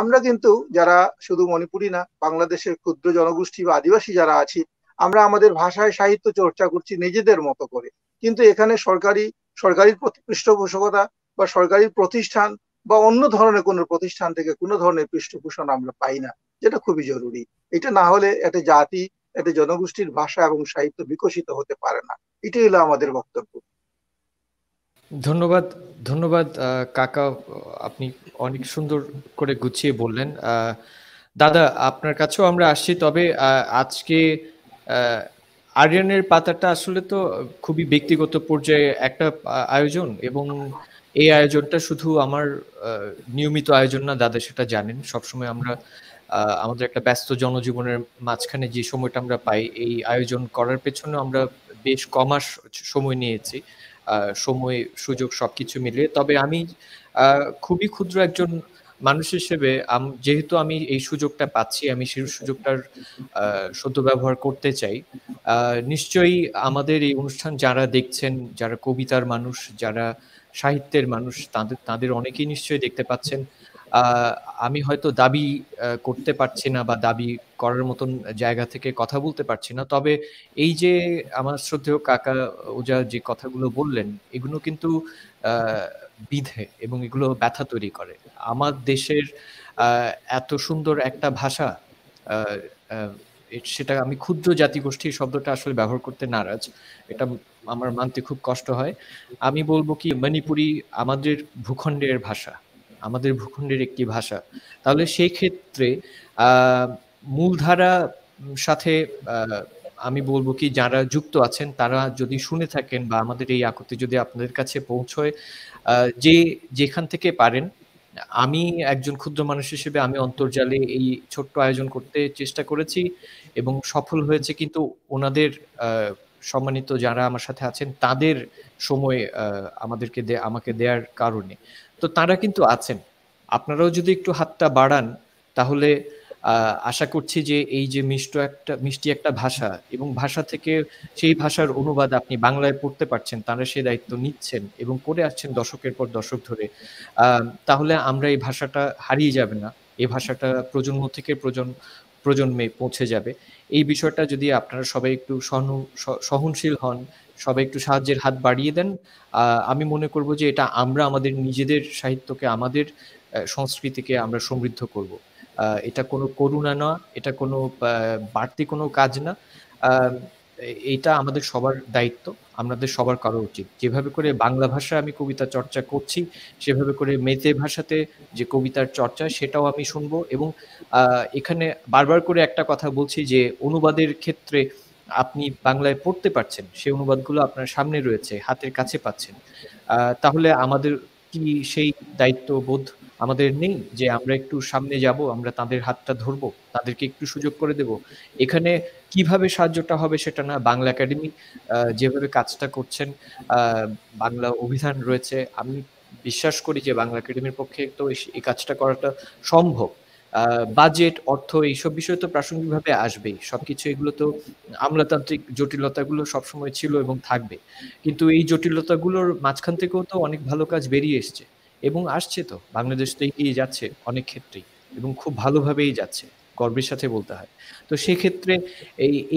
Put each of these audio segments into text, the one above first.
আমরা কিন্তু যারা শুধু মণিপুরি না, বাংলাদেশের ক্ষুদ্র জনগোষ্ঠী বা আদিবাসী যারা আছি, আমরা আমাদের ভাষায় সাহিত্য চর্চা করছি নিজেদের মতো করে। কিন্তু এখানে সরকারি সরকারি পৃষ্ঠপোষকতা বা সরকারি প্রতিষ্ঠান বা অন্য ধরনের কোনো প্রতিষ্ঠান থেকে কোনো ধরনের পৃষ্ঠপোষণ আমরা পাই না, যেটা খুবই জরুরি। এটা না হলে একটা জাতি, একটা জনগোষ্ঠীর ভাষা এবং সাহিত্য বিকশিত হতে পারে না। এটাই হলো আমাদের বক্তব্য। ধন্যবাদ। ধন্যবাদ কাকা, আপনি অনেক সুন্দর করে গুছিয়ে বললেন। দাদা, আপনার কাছেও আমরা আসছি, তবে আজকে আরিয়ানের পাতাটা আসলে তো খুবই ব্যক্তিগত পর্যায়ে একটা আয়োজন, এবং এই আয়োজনটা শুধু আমার নিয়মিত আয়োজন না, দাদা সেটা জানেন। সবসময় আমরা আমাদের একটা ব্যস্ত জনজীবনের মাঝখানে যে সময়টা আমরা পাই, এই আয়োজন করার পেছনে আমরা বেশ কমাস সময় নিয়েছি, সময় সুযোগ সবকিছু মিলিয়ে। তবে আমি খুবই ক্ষুদ্র একজন মানুষ হিসেবে যেহেতু আমি এই সুযোগটা পাচ্ছি, আমি সেই সুযোগটার সদ্ব্যবহার করতে চাই। নিশ্চয়ই আমাদের এই অনুষ্ঠান যারা দেখছেন, যারা কবিতার মানুষ, যারা সাহিত্যের মানুষ, তাদের অনেকেই নিশ্চয়ই দেখতে পাচ্ছেন। আমি হয়তো দাবি করতে পারছি না বা দাবি করার মতন জায়গা থেকে কথা বলতে পারছি না, তবে এই যে আমার শ্রদ্ধেয় কাকা ওজা যে কথাগুলো বললেন, এগুলো কিন্তু বিধে এবং এগুলো ব্যথা তৈরি করে। আমার দেশের এত সুন্দর একটা ভাষা, সেটা আমি ক্ষুদ্র জাতিগোষ্ঠীর শব্দটা আসলে ব্যবহার করতে নারাজ, এটা আমার মানতে খুব কষ্ট হয়। আমি বলবো কি, মণিপুরি আমাদের ভূখণ্ডের ভাষা, আমাদের ভূখণ্ডের একটি ভাষা। তাহলে সেই ক্ষেত্রে মূলধারা সাথে আমি বলবো কি, যারা যুক্ত আছেন তারা যদি শুনে থাকেন বা আমাদের এই আকুতি যদি আপনাদের কাছে পৌঁছয়, যে যেখান থেকে পারেন, আমি একজন ক্ষুদ্র মানুষ হিসেবে আমি অন্তর্জালে এই ছোট্ট আয়োজন করতে চেষ্টা করেছি এবং সফল হয়েছে, কিন্তু ওনাদের সম্মানিত যারা আমার সাথে আছেন তাদের সময় আমাকে দেওয়ার কারণে, তো তারা কিন্তু আছেন। আপনারাও যদি একটু হাতটা বাড়ান, তাহলে আশা করছি যে এই যে মিষ্টি একটা ভাষা, এবং ভাষা থেকে সেই ভাষার অনুবাদ আপনি বাংলায় পড়তে পারছেন, তারা সেই দায়িত্ব নিচ্ছেন এবং করে আসছেন দশকের পর দশক ধরে। তাহলে আমরা এই ভাষাটা হারিয়ে যাবে না, এই ভাষাটা প্রজন্ম থেকে প্রজন্মে পৌঁছে যাবে। এই বিষয়টা যদি আপনারা সবাই একটু সহনশীল হন, সবাই একটু সাহায্যের হাত বাড়িয়ে দেন, আমি মনে করব যে এটা আমরা আমাদের নিজেদের সাহিত্যকে, আমাদের সংস্কৃতিকে আমরা সমৃদ্ধ করব। এটা কোনো করুণা না, এটা কোনো বাড়তি কোনো কাজ না, এটা আমাদের সবার দায়িত্ব, আমাদের সবার করা উচিত। যেভাবে করে বাংলা ভাষায় আমি কবিতা চর্চা করছি, সেভাবে করে মেতে ভাষাতে যে কবিতার চর্চা, সেটাও আমি শুনবো। এবং এখানে বারবার করে একটা কথা বলছি যে অনুবাদের ক্ষেত্রে আপনি বাংলায় পড়তে পারছেন, সেই অনুবাদগুলো আপনার সামনে রয়েছে, হাতের কাছে পাচ্ছেন। তাহলে আমাদের কি সেই দায়িত্ববোধ আমাদের নেই যে আমরা একটু সামনে যাব, আমরা তাদের হাতটা ধরবো, তাদেরকে একটু সুযোগ করে দেব? এখানে কিভাবে সাহায্যটা হবে সেটা না, বাংলা একাডেমি যেভাবে কাজটা করছেন, বাংলা অভিধান রয়েছে, আমি বিশ্বাস করি যে বাংলা একাডেমির পক্ষে তো এই কাজটা করাটা সম্ভব। বাজেট, অর্থ, এইসব বিষয় তো প্রাসঙ্গিকভাবে আসবেই, সবকিছু এগুলো তো আমলাতান্ত্রিক জটিলতাগুলো সবসময় ছিল এবং থাকবে, কিন্তু এই জটিলতাগুলোর মাঝখান থেকেও তো অনেক ভালো কাজ বেরিয়ে এসছে এবং আসছে। তো বাংলাদেশ তো এগিয়ে যাচ্ছে অনেক ক্ষেত্রেই এবং খুব ভালোভাবেই যাচ্ছে, গর্বের সাথে বলতে হয়। তো সেক্ষেত্রে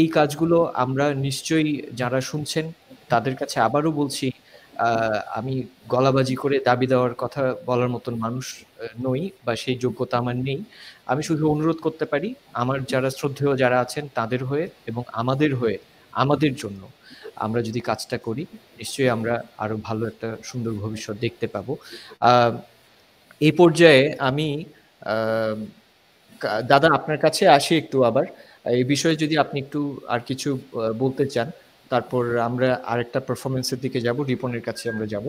এই কাজগুলো আমরা নিশ্চয়ই, যারা শুনছেন তাদের কাছে আবারও বলছি, আমি গলাবাজি করে দাবি দেওয়ার কথা বলার মতন মানুষ নই, বা সেই যোগ্যতা আমার নেই। আমি শুধু অনুরোধ করতে পারি আমার যারা শ্রদ্ধেয় যারা আছেন তাদের হয়ে এবং আমাদের হয়ে, আমাদের জন্য আমরা যদি কাজটা করি, নিশ্চয়ই আমরা আরো ভালো একটা সুন্দর ভবিষ্যৎ দেখতে পাবো। এই পর্যায়ে আমি দাদা আপনার কাছে আসি একটু আবার, এই বিষয়ে যদি আপনি একটু আর কিছু বলতে চান, তারপর আমরা আরেকটা পারফরমেন্সের দিকে যাব, রিপনের কাছে আমরা যাব।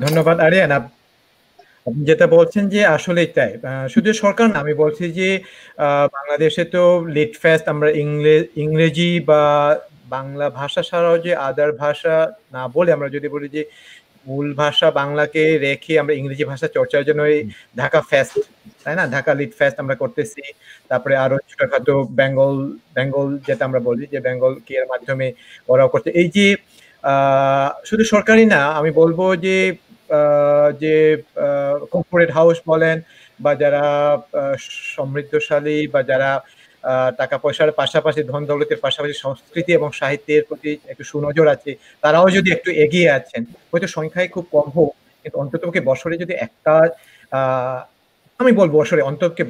ধন্যবাদ আরিয়ান। আপনি যেটা বলছেন যে আসলেই তাই, শুধু সরকার না, আমি বলছি যে বাংলাদেশে তো লিট ফেস্ট আমরা ইংরেজি বা বাংলা ভাষা ছাড়াও যে আদার ভাষা না বলে, আমরা যদি বলি যে মূল ভাষা বাংলাকে রেখে আমরা ইংরেজি ভাষা চর্চার জন্য এই ঢাকা ফেস্ট, তাই না, ঢাকা লিট ফেস্ট আমরা করতেছি। তারপরে আরো ছোটখাটো বেঙ্গল যেটা আমরা বলি যে বেঙ্গল কি এর মাধ্যমে ওরাও করতে। এই যে শুধু সরকারি না, আমি বলবো যে যে কর্পোরেট হাউস বলেন বা যারা সমৃদ্ধশালী বা যারা টাকা পয়সার পাশাপাশি ধন দৌলতের পাশাপাশি সংস্কৃতি এবং সাহিত্যের প্রতি একটু সুনজর আছে, তারাও যদি একটু এগিয়ে আছেন, হয়তো সংখ্যায় খুব কম হোক, কিন্তু অন্ততপক্ষে বছরে যদি একটা আমি বলবো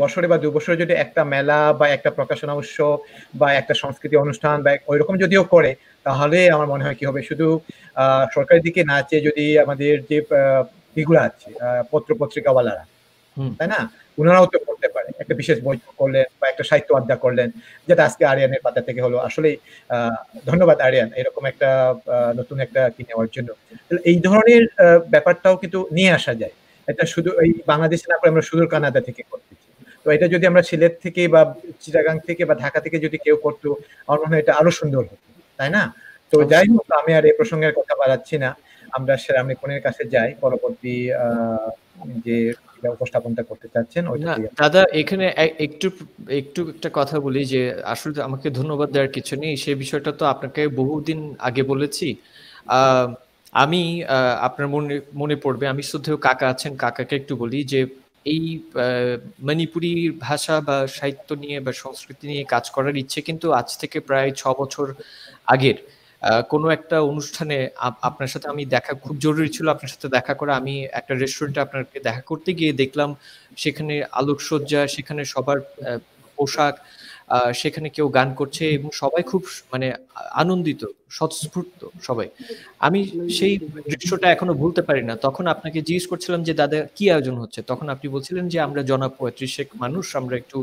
বছরে বা 2 বছরে যদি একটা মেলা বা একটা প্রকাশনা উৎসব বা একটা সংস্কৃতি অনুষ্ঠান বা ওইরকম যদিও করে, তাহলে আমার মনে হয় কি হবে, শুধু সরকারের দিকে না চেয়ে যদি আমাদের যে এগুলো আছে পত্র পত্রিকাওয়ালারা, তাই না, ওনারাও তো করতে পারে, একটা বিশেষ বৈঠক করলেন বা একটা সাহিত্য আড্ডা করলেন, যেটা আজকে আরিয়ানের পাতা থেকে হলো। আসলে ধন্যবাদ আরিয়ান এরকম একটা নতুন একটা কি নেওয়ার জন্য। এই ধরনের ব্যাপারটাও কিন্তু নিয়ে আসা যায়। এটা শুধু এই বাংলাদেশে না করে আমরা সুদূর কানাডা থেকে করতেছি। তো এটা যদি আমরা সিলেট থেকে বা চিটাগাং থেকে বা ঢাকা থেকে যদি কেউ করতো, আমার মনে হয় এটা আরো সুন্দর হতো, তাই না? তো যাই হোক, আমি আর এই প্রসঙ্গের কথা বাড়াচ্ছি না, আমরা সেরামণি কোনের কাছে যাই পরবর্তী যে উপস্থাপনটা করতে চাচ্ছেন ওইটা। দাদা এখানে একটু একটু একটা কথা বলি যে আসলে আমাকে ধন্যবাদ দেওয়ার কিছু নেই, সেই বিষয়টা তো আপনাকে বহুদিন আগে বলেছি। আমি আপনার মনে পড়বে, আমি শ্রদ্ধেয় কাকা আছেন, কাকাকে একটু বলি যে এই মণিপুরি ভাষা বা সাহিত্য নিয়ে বা সংস্কৃতি নিয়ে কাজ করার ইচ্ছে কিন্তু আজ থেকে প্রায় 6 বছর আগের। কোনো একটা অনুষ্ঠানে আপনার সাথে আমি খুব জরুরি ছিল আপনার সাথে দেখা করা। আমি একটা রেস্টুরেন্টে আপনাকে দেখা করতে গিয়ে দেখলাম সেখানে আলোকসজ্জা, সেখানে সবার পোশাক, সেখানে কেউ গান করছে এবং সবাই খুব মানে আনন্দিত, স্বতঃস্ফূর্ত সবাই। আমি সেই দৃশ্যটা এখনো ভুলতে পারি না। তখন আপনাকে জিজ্ঞেস করছিলাম যে দাদা কি আয়োজন হচ্ছে, তখন আপনি বলছিলেন যে আমরা জনাব ৩৫ মানুষ, আমরা একটু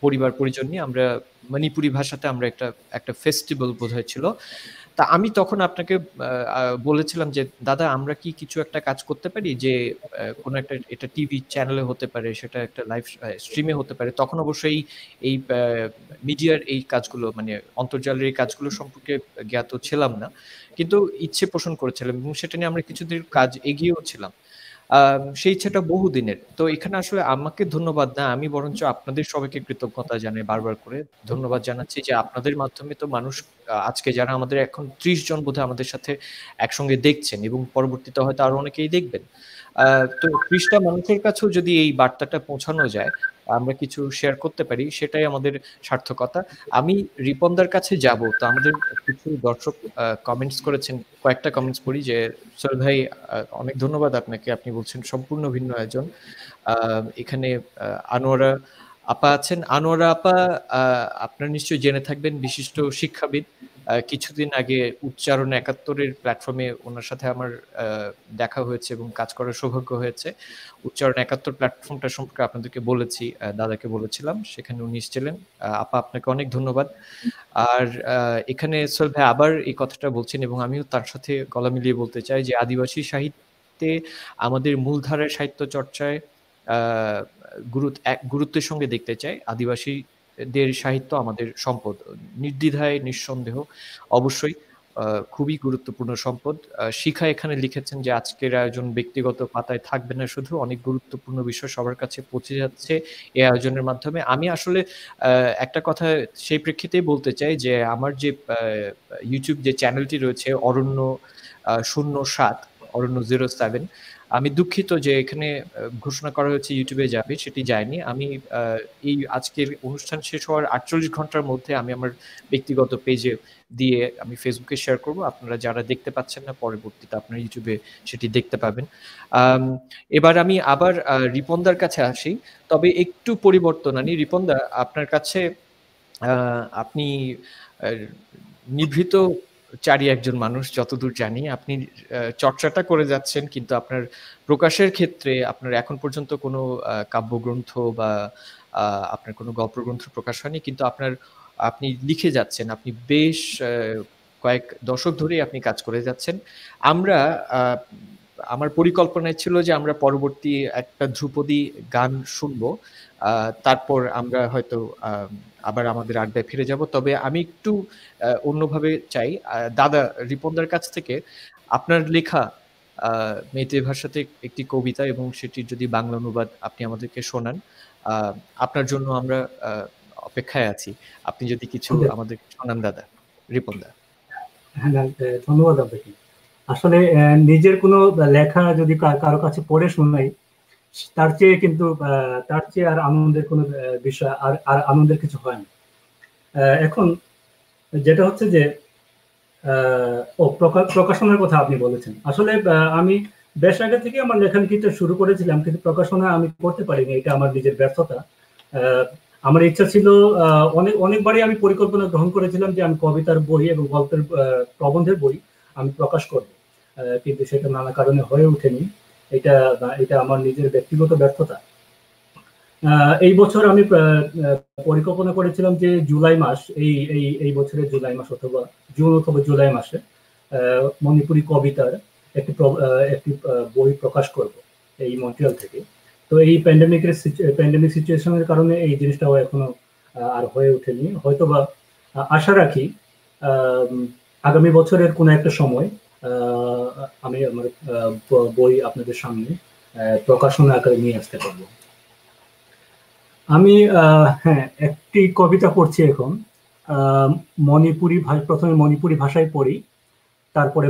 পরিবার পরিজন নিয়ে আমরা মণিপুরি ভাষাতে আমরা একটা ফেস্টিভ্যাল বোধহয় ছিল। তা আমি তখন আপনাকে বলেছিলাম যে দাদা আমরা কি কিছু একটা কাজ করতে পারি, যে কোনো একটা, এটা টিভি চ্যানেলে হতে পারে, সেটা একটা লাইভ স্ট্রিমে হতে পারে। তখন অবশ্যই এই মিডিয়ার এই কাজগুলো মানে অন্তর্জালের এই কাজগুলো সম্পর্কে জ্ঞাত ছিলাম না, কিন্তু ইচ্ছে পোষণ করেছিলাম এবং সেটা নিয়ে আমরা কিছুদিন কাজ এগিয়েও ছিলাম। সেই ইচ্ছাটা বহুদিনের। তো এখানে আসলে আমাকে ধন্যবাদ না, আমি বরঞ্চ আপনাদের সবাইকে কৃতজ্ঞতা জানাই বারবার করে। ধন্যবাদ জানাচ্ছি যে আপনাদের মাধ্যমে তো মানুষ আজকে যারা আমাদের এখন ৩০ জন বোধহয় আমাদের সাথে একসঙ্গে দেখছেন এবং পরবর্তীতে হয়তো আরো অনেকেই দেখবেন। তো ৩০ টা মানুষের কাছেও যদি এই বার্তাটা পৌঁছানো যায়, আমরা কিছু শেয়ার করতে পারি, সেটাই আমাদের সার্থকতা। আমি রিপনদার কাছে যাব। তো আমাদের কিছু দর্শক কমেন্টস করেছেন, কয়েকটা কমেন্টস পড়ি যে সোহেল ভাই অনেক ধন্যবাদ আপনাকে, আপনি বলছেন সম্পূর্ণ ভিন্ন আয়োজন। এখানে আনোয়ারা আপা আছেন। আনোয়ারা আপা আপনারা নিশ্চয়ই জেনে থাকবেন, বিশিষ্ট শিক্ষাবিদ। কিছুদিন আগে উচ্চারণ ৭১-এর প্ল্যাটফর্মে ওনার সাথে আমার দেখা হয়েছে এবং কাজ করার সৌভাগ্য হয়েছে। উচ্চারণ ৭১ প্ল্যাটফর্মটা সম্পর্কে আপনাদেরকে বলেছি, দাদাকে বলেছিলাম, সেখানে উনি এসেছিলেন। আপা আপনাকে অনেক ধন্যবাদ। আর এখানে সোহেল ভাই আবার এই কথাটা বলছেন এবং আমিও তার সাথে গলা মিলিয়ে বলতে চাই যে আদিবাসী সাহিত্যে আমাদের মূলধারার সাহিত্য চর্চায় গুরুত্বের সঙ্গে দেখতে চাই। আদিবাসীদের সাহিত্য আমাদের সম্পদ, নির্দ্বিধায় নিঃসন্দেহ অবশ্যই খুবই গুরুত্বপূর্ণ সম্পদ। শিখা এখানে লিখেছেন যে আজকের আয়োজন ব্যক্তিগত পাতায় থাকবে না, শুধু অনেক গুরুত্বপূর্ণ বিষয় সবার কাছে পৌঁছে যাচ্ছে এই আয়োজনের মাধ্যমে। আমি আসলে একটা কথা সেই প্রেক্ষিতেই বলতে চাই যে আমার যে ইউটিউব যে চ্যানেলটি রয়েছে অরণ্য ০৭, অরণ্য 07, আমি দুঃখিত যে এখানে ঘোষণা করা হয়েছে ইউটিউবে যাবে, সেটি যায়নি। আমি এই আজকের অনুষ্ঠান শেষ হওয়ার ৪৮ ঘন্টার মধ্যে আমি আমার ব্যক্তিগত পেজে দিয়ে আমি ফেসবুকে শেয়ার করব। আপনারা যারা দেখতে পাচ্ছেন না, পরবর্তীতে আপনারা ইউটিউবে সেটি দেখতে পাবেন। এবার আমি আবার রিপনদার কাছে আসি, তবে একটু পরিবর্তন আনি। রিপনদা, আপনার কাছে আপনি নিভৃত চারি একজন মানুষ যতদূর জানি, আপনি চর্চাটা করে যাচ্ছেন, কিন্তু আপনার প্রকাশের ক্ষেত্রে আপনার এখন পর্যন্ত কোনো কাব্যগ্রন্থ বা আপনার কোনো গল্পগ্রন্থ প্রকাশ হয়নি, কিন্তু আপনি লিখে যাচ্ছেন, আপনি বেশ কয়েক দশক ধরেই আপনি কাজ করে যাচ্ছেন। আমার পরিকল্পনায় ছিল যে আমরা পরবর্তী একটা ধ্রুপদী গান শুনবো, তারপর আমরা হয়তো আবার আমাদের আড্ডায় ফিরে যাব। তবে আমি একটু অন্যভাবে চাই, দাদা রিপনদার কাছ থেকে আপনার লেখা মেইতেই ভাষাতে একটি কবিতা এবং সেটির যদি বাংলা অনুবাদ আপনি আমাদেরকে শোনান, আপনার জন্য আমরা অপেক্ষায় আছি। আপনি যদি কিছু আমাদের শোনান দাদা, রিপনদা। হ্যাঁ, ধন্যবাদ আপনাকে। আসলে নিজের কোনো লেখা যদি কারো কাছে পড়ে শোনাই, তার চেয়ে কিন্তু তার চেয়ে আর আনন্দের কোনো বিষয় আর আনন্দের কিছু হয় না। এখন যেটা হচ্ছে যে প্রকাশনার কথা আপনি বলেছেন। আসলে আমি বেশ আগে থেকে আমার লেখালেখিটা শুরু করেছিলাম, কিন্তু প্রকাশনা আমি করতে পারিনি, এটা আমার নিজের ব্যর্থতা। আমার ইচ্ছা ছিল, অনেকবারই আমি পরিকল্পনা গ্রহণ করেছিলাম যে আমি কবিতার বই এবং গল্পের প্রবন্ধের বই আমি প্রকাশ করব, কিন্তু সেটা নানা কারণে হয়ে ওঠেনি। এটা আমার নিজের ব্যক্তিগত ব্যর্থতা। এই বছর আমি পরিকল্পনা করেছিলাম যে জুলাই মাস, এই বছরের জুলাই মাস অথবা জুন অথবা জুলাই মাসে মণিপুরি কবিতার একটি বই প্রকাশ করব এই মন্ট্রিয়াল থেকে। তো এই প্যান্ডেমিক সিচুয়েশনের কারণে এই জিনিসটাও এখনো আর হয়ে ওঠেনি। হয়তোবা আশা রাখি আগামী বছরের কোনো একটা সময় আমি আমার বই আপনাদের সামনে প্রকাশনা আকারে নিয়ে আসতে পারবো। আমি হ্যাঁ, একটি কবিতা পড়ছি এখন। প্রথমে মণিপুরি ভাষায় পড়ি, তারপরে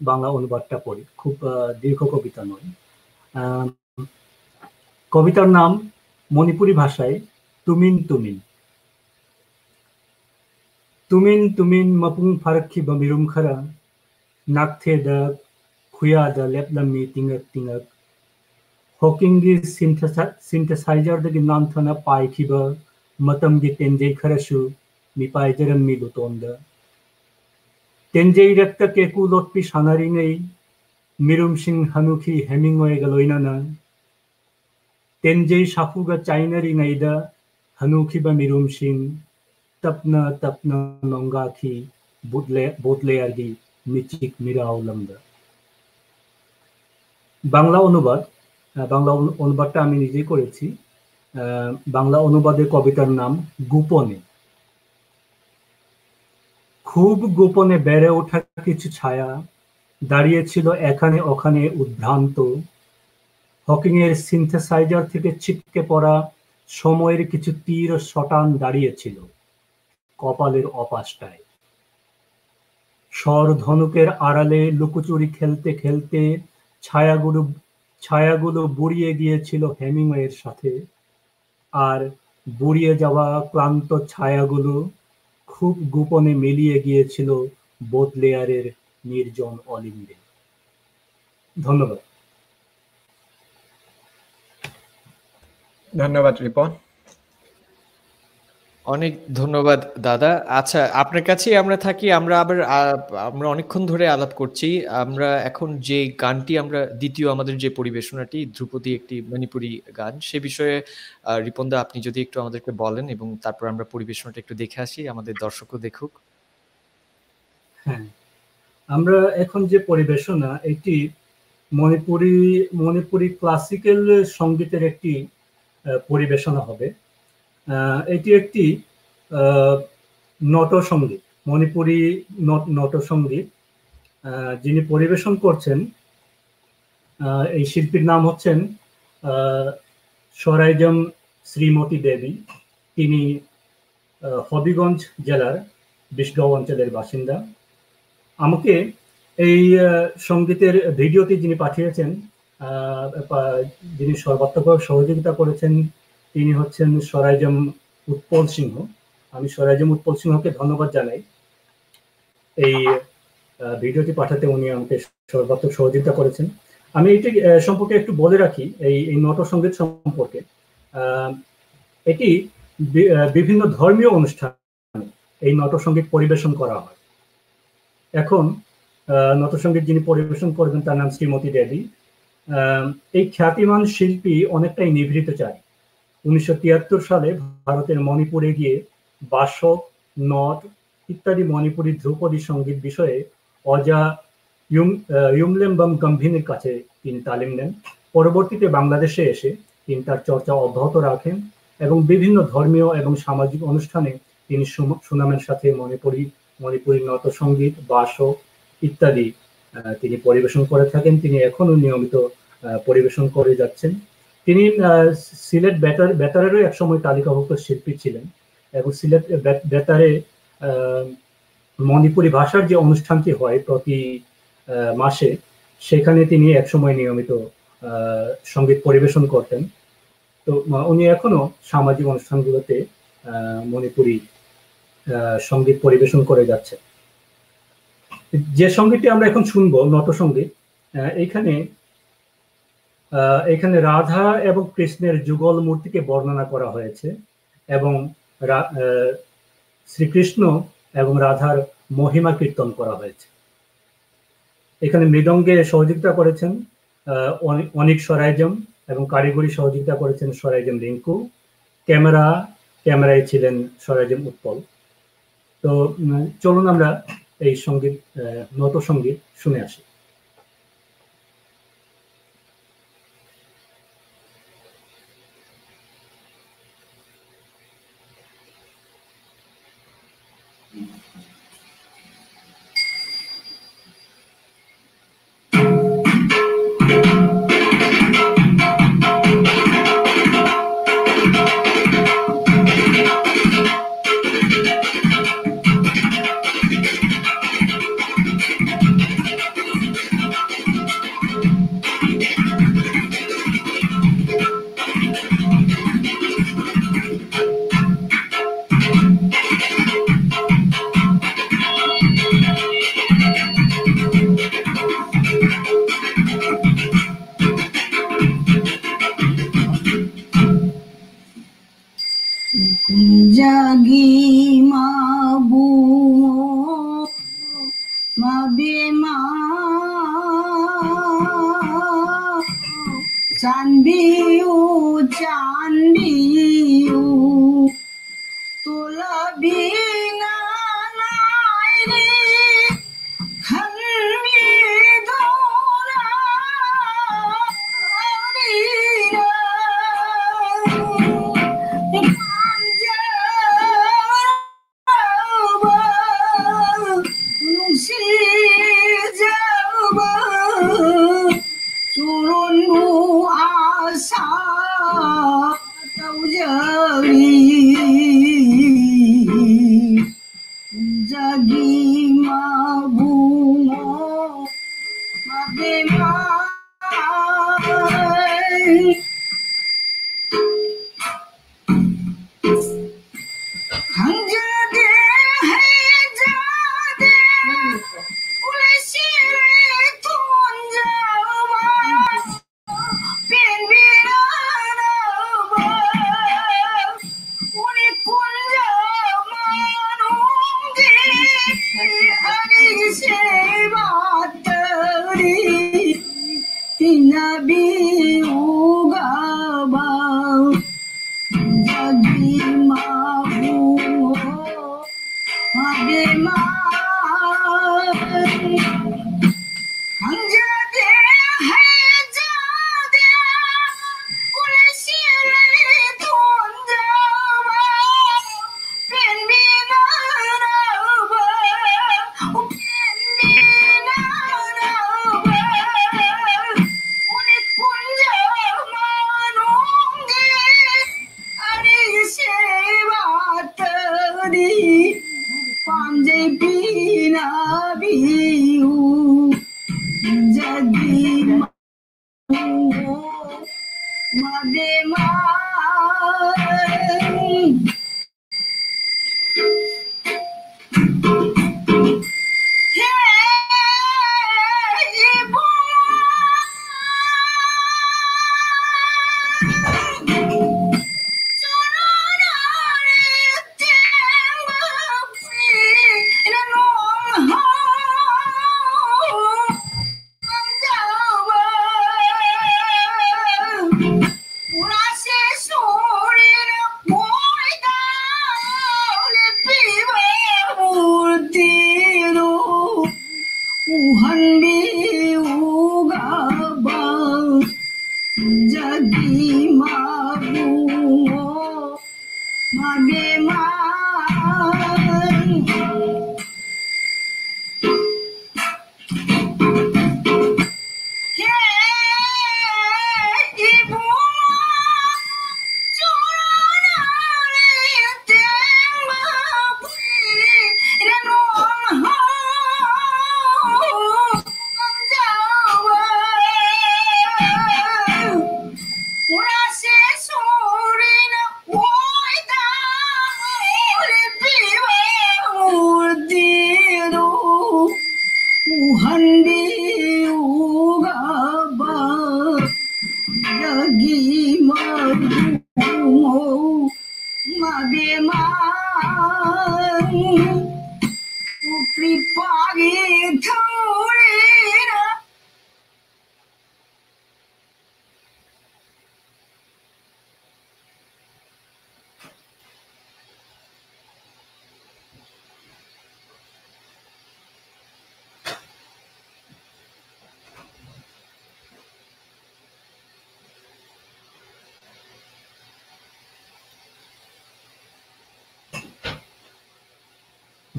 বাংলা অনুবাদটা পড়ি। খুব দীর্ঘ কবিতা নয়। কবিতার নাম মণিপুরি ভাষায় তুমিন তুমিন। তুমিন তুমিন মাপুং ফারাক্ষি বা মিরুম খারা নাকথে দা খুয়া দা লেপলামি টিঙাক টিঙাক হকিংগি synthesizer-dagi nanthana paikhiba matamgi tenjei kharasu mipaijaram milutonda tenjei rekta keku lotpi sanaringei mirum sing hanuki hemingway galoinana tenjei shafuga chainari ngaida hanuki ba mirum sing tapna tapna nongaki botle argi michik mira aulamda। Bangla অনুবাদটা আমি নিজেই করেছি। বাংলা অনুবাদের কবিতার নাম গোপনে। খুব গোপনে বেড়ে ওঠা কিছু ছায়া দাঁড়িয়েছিল এখানে ওখানে উদ্ভ্রান্ত। হকিং এর সিনথেসাইজার থেকে ছিটকে পড়া সময়ের কিছু তীর শটান দাঁড়িয়েছিল কপালের অপাশটায়। স্বর ধনুকের আড়ালে লুকোচুরি খেলতে খেলতে ছায়াগুলো বুড়িয়ে গিয়েছিল হেমিংওয়ের সাথে, আর বুড়িয়ে যাওয়া ক্লান্ত ছায়াগুলো খুব গোপনে মিলিয়ে গিয়েছিল বোদলেয়ারের নির্জন অলিন্দে। ধন্যবাদ। ধন্যবাদ রিপন। অনেক ধন্যবাদ দাদা। আচ্ছা, আপনার কাছেই আমরা থাকি। আমরা অনেকক্ষণ ধরে আলাপ করছি। আমরা এখন যে গানটি দ্বিতীয় আমাদের যে পরিবেশনাটি ধ্রুপদী একটি মণিপুরি গান, সে বিষয়ে রিপনদা আপনি যদি একটু আমাদেরকে বলেন এবং তারপর আমরা পরিবেশনাটা একটু দেখে আসি, আমাদের দর্শকও দেখুক। হ্যাঁ, আমরা এখন যে পরিবেশনা, এটি মণিপুরি ক্লাসিক্যাল সঙ্গীতের একটি পরিবেশনা হবে। এটি একটি নটসঙ্গীত, মণিপুরি নটসঙ্গীত। যিনি পরিবেশন করছেন, এই শিল্পীর নাম হচ্ছেন সরাইজম শ্রীমতী দেবী। তিনি হবিগঞ্জ জেলার বিশগাঁও অঞ্চলের বাসিন্দা। আমাকে এই সঙ্গীতের ভিডিওটি যিনি পাঠিয়েছেন, যিনি সর্বাত্মকভাবে সহযোগিতা করেছেন, তিনি হচ্ছেন সরাইজম উৎপল সিংহ। আমি সরাইজম উৎপল সিংহকে ধন্যবাদ জানাই। এই ভিডিওটি পাঠাতে উনি আমাকে সর্বাত্মক সহযোগিতা করেছেন। আমি এটি সম্পর্কে একটু বলে রাখি, এই নটসঙ্গীত সম্পর্কে। এটি বিভিন্ন ধর্মীয় অনুষ্ঠানে এই নটসঙ্গীত পরিবেশন করা হয়। এখন নটসঙ্গীত যিনি পরিবেশন করবেন তার নাম শ্রীমতী দেবী। এই খ্যাতিমান শিল্পী অনেকটাই নিভৃত চায়। 1973 সালে ভারতের মণিপুরে গিয়ে বাসক, নট ইত্যাদি মণিপুরি ধ্রুপদী সঙ্গীত বিষয়ে অজা ইউমলেম্বম গম্ভীরের কাছে তিনি তালিম নেন। পরবর্তীতে বাংলাদেশে এসে তিনি তার চর্চা অব্যাহত রাখেন এবং বিভিন্ন ধর্মীয় এবং সামাজিক অনুষ্ঠানে তিনি সুনামের সাথে মণিপুরি নটসঙ্গীত, বাসক ইত্যাদি তিনি পরিবেশন করে থাকেন। তিনি এখনো নিয়মিত পরিবেশন করে যাচ্ছেন। তিনি সিলেট বেতারেরও একসময় তালিকাভুক্ত শিল্পী ছিলেন এবং সিলেট বেতারে মণিপুরি ভাষার যে অনুষ্ঠানটি হয় প্রতি মাসে, সেখানে তিনি একসময় নিয়মিত সঙ্গীত পরিবেশন করতেন। তো উনি এখনো সামাজিক অনুষ্ঠানগুলোতে মণিপুরি সঙ্গীত পরিবেশন করে যাচ্ছে। যে সঙ্গীতটি আমরা এখন শুনবো, নটসঙ্গীত, এখানে রাধা এবং কৃষ্ণের যুগল মূর্তিকে বর্ণনা করা হয়েছে এবং শ্রীকৃষ্ণ এবং রাধার মহিমা কীর্তন করা হয়েছে। এখানে মৃদঙ্গে সহযোগিতা করেছেন অনিক সরাইজম এবং কারিগরি সহযোগিতা করেছেন সরাইজম রিঙ্কু। ক্যামেরায় ছিলেন সরাইজম উৎপল। তো চলুন আমরা এই সঙ্গীত, নটসঙ্গীত শুনে আসি। Jagi mabu mabema chanbiu tulabina nairi khanmi dora Jagi mabungo mabemay hangjade hai jade ulesire tunjawa penbiranawa uni kunja manungi hari sevatari tinabi ugaba jagi mabu mabema hangjade hai jade kulesire tunjawa penbiranawa uni kunja manungi ari sevatari panjai pinabiu jagi mabu mabema Urase sorina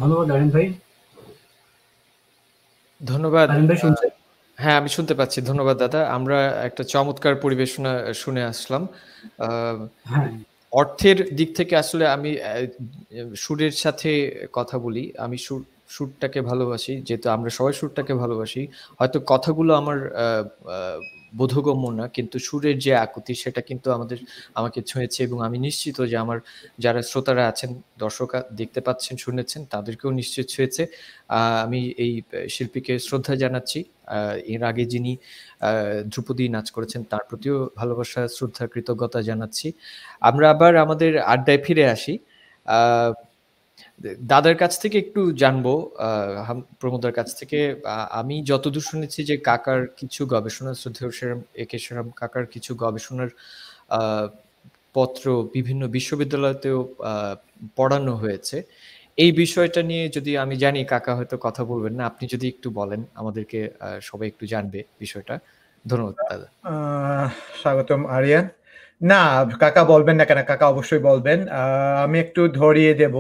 ধন্যবাদ আরিয়ান ভাই। ধন্যবাদ। আরিয়ান ভাই শুনছেন? হ্যাঁ, আমি শুনতে পাচ্ছি। ধন্যবাদ দাদা। আমরা একটা চমৎকার পরিবেশনা শুনে আসলাম। হ্যাঁ অর্থের দিক থেকে আসলে আমি সুরের সাথে কথা বলি। আমি সুরটাকে ভালোবাসি। যেহেতু আমরা সবাই সুরটাকে ভালোবাসি। হয়তো কথাগুলো আমার আ আ বোধগম্য না, কিন্তু সুরের যে আকুতি সেটা কিন্তু আমাকে ছুঁয়েছে, এবং আমি নিশ্চিত যে আমার যারা শ্রোতারা আছেন, দর্শকরা দেখতে পাচ্ছেন, শুনেছেন, তাদেরকেও নিশ্চয়ই ছুঁয়েছে। আমি এই শিল্পীকে শ্রদ্ধা জানাচ্ছি। এর আগে যিনি ধ্রুপদী নাচ করেছেন তার প্রতিও ভালোবাসা, শ্রদ্ধা, কৃতজ্ঞতা জানাচ্ছি। আমরা আবার আমাদের আড্ডায় ফিরে আসি। আ দাদার কাছ থেকে একটু জানবো, প্রমোদার কাছ থেকে। আমি যতদূর শুনেছি যে কাকার কিছু গবেষণা, শ্রদ্ধেয় একে সেরাম কাকার কিছু গবেষণার আ পত্র বিভিন্ন বিশ্ববিদ্যালয়তেও পড়ানো হয়েছে। এই বিষয়টা নিয়ে যদি, আমি জানি কাকা হয়তো কথা বলবেন না, আপনি যদি একটু বলেন আমাদেরকে, সবাই একটু জানবে বিষয়টা। ধন্যবাদ দাদা। স্বাগতম আরিয়ান। না, কাকা বলবেন না কেন? কাকা অবশ্যই বলবেন। আমি একটু ধরিয়ে দেব।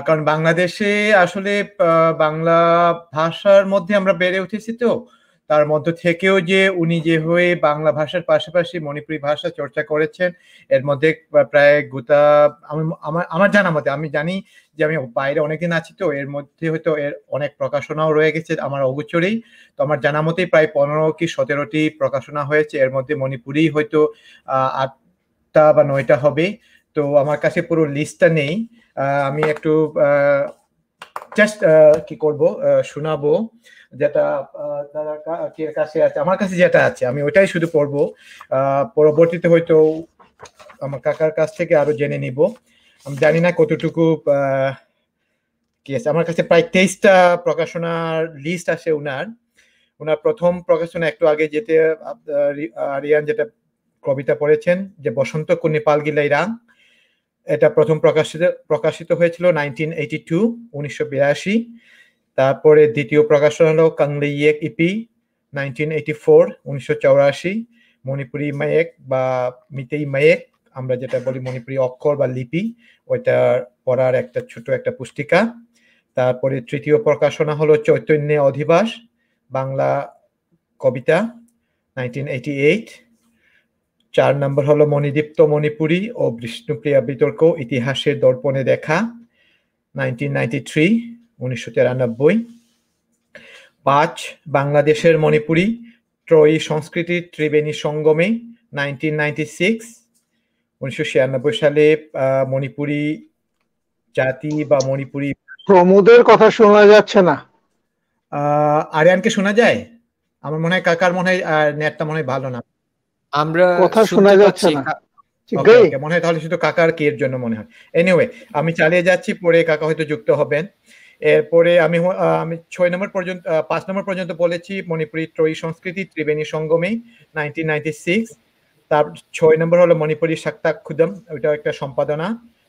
কারণ বাংলাদেশে আসলে বাংলা ভাষার মধ্যে আমরা বেড়ে উঠেছি, তো তার মধ্য থেকেও যে উনি যে হয়ে বাংলা ভাষার পাশাপাশি মণিপুরি ভাষা চর্চা করেছেন, এর মধ্যে প্রায় গোটা আমার জানা মতে, আমি জানি যে আমি বাইরে অনেকদিন আছি, তো এর মধ্যে হয়তো এর অনেক প্রকাশনাও রয়ে গেছে আমার অগোচরেই। তো আমার জানা মতেই প্রায় 15 কি 17টি প্রকাশনা হয়েছে। এর মধ্যে মণিপুরি হয়তো 8টা বা 9টা হবে। তো আমার কাছে পুরো লিস্টটা নেই। আমি একটু জাস্ট কি করব, শোনাবো যেটা দাদার কাছে আছে। আমার কাছে যেটা আছে আমি ওইটাই শুধু পড়বো। পরবর্তীতে হয়তো আমার কাকার কাছ থেকে আরো জেনে নিব। আমি জানি না কতটুকু কি আছে। আমার কাছে প্রায় 23টা প্রকাশনার লিস্ট আছে উনার। প্রথম প্রকাশনা একটু আগে যেতে আরিয়ান যেটা কবিতা পড়েছেন, যে বসন্ত কুনি পালগিলাই রাং, এটা প্রথম প্রকাশিত হয়েছিল 1982। তারপরে দ্বিতীয় প্রকাশন হলো কাংলেইয়েক ইপি 1984। মণিপুরি মায়েক বা মিতেই মায়েক, আমরা যেটা বলি মণিপুরি অক্ষর বা লিপি, ওইটা পড়ার একটা ছোট একটা পুস্তিকা। তারপরে তৃতীয় প্রকাশনা হলো চৈতন্য অধিবাস বাংলা কবিতা 1988। 4 নম্বর হলো মণিদীপ্ত মণিপুরি ও বিষ্ণুপ্রিয়া বিতর্ক ইতিহাসের দর্পণে দেখা 1993। 5 বাংলাদেশের মণিপুরি ত্রয়ী সংস্কৃতির ত্রিবেণী সঙ্গমে 1996 সালে মণিপুরি জাতি বা মণিপুরি। প্রমোদের কথা শোনা যাচ্ছে না। আরিয়ানকে শোনা যায়? আমার মনে হয় কাকার মনে হয় নেটটা মনে হয় ভালো না। আমরা কথা শোনা শুনতে যাচ্ছে পাচ্ছি। না। ওকে, মনে হয় তাহলে শুধু কাকার কি এর জন্য মনে হয়। এনিওয়ে, আমি চালিয়ে যাচ্ছি, পরে কাকা হয়তো যুক্ত হবেন। এরপরে আমি 5 নম্বর পর্যন্ত বলেছি মণিপুরি ত্রয়ী সংস্কৃতি ত্রিবেণী সঙ্গমে 1996। তার 6 নম্বর হলো মণিপুরি সাক্তাক খুদম, ওইটা একটা সম্পাদনা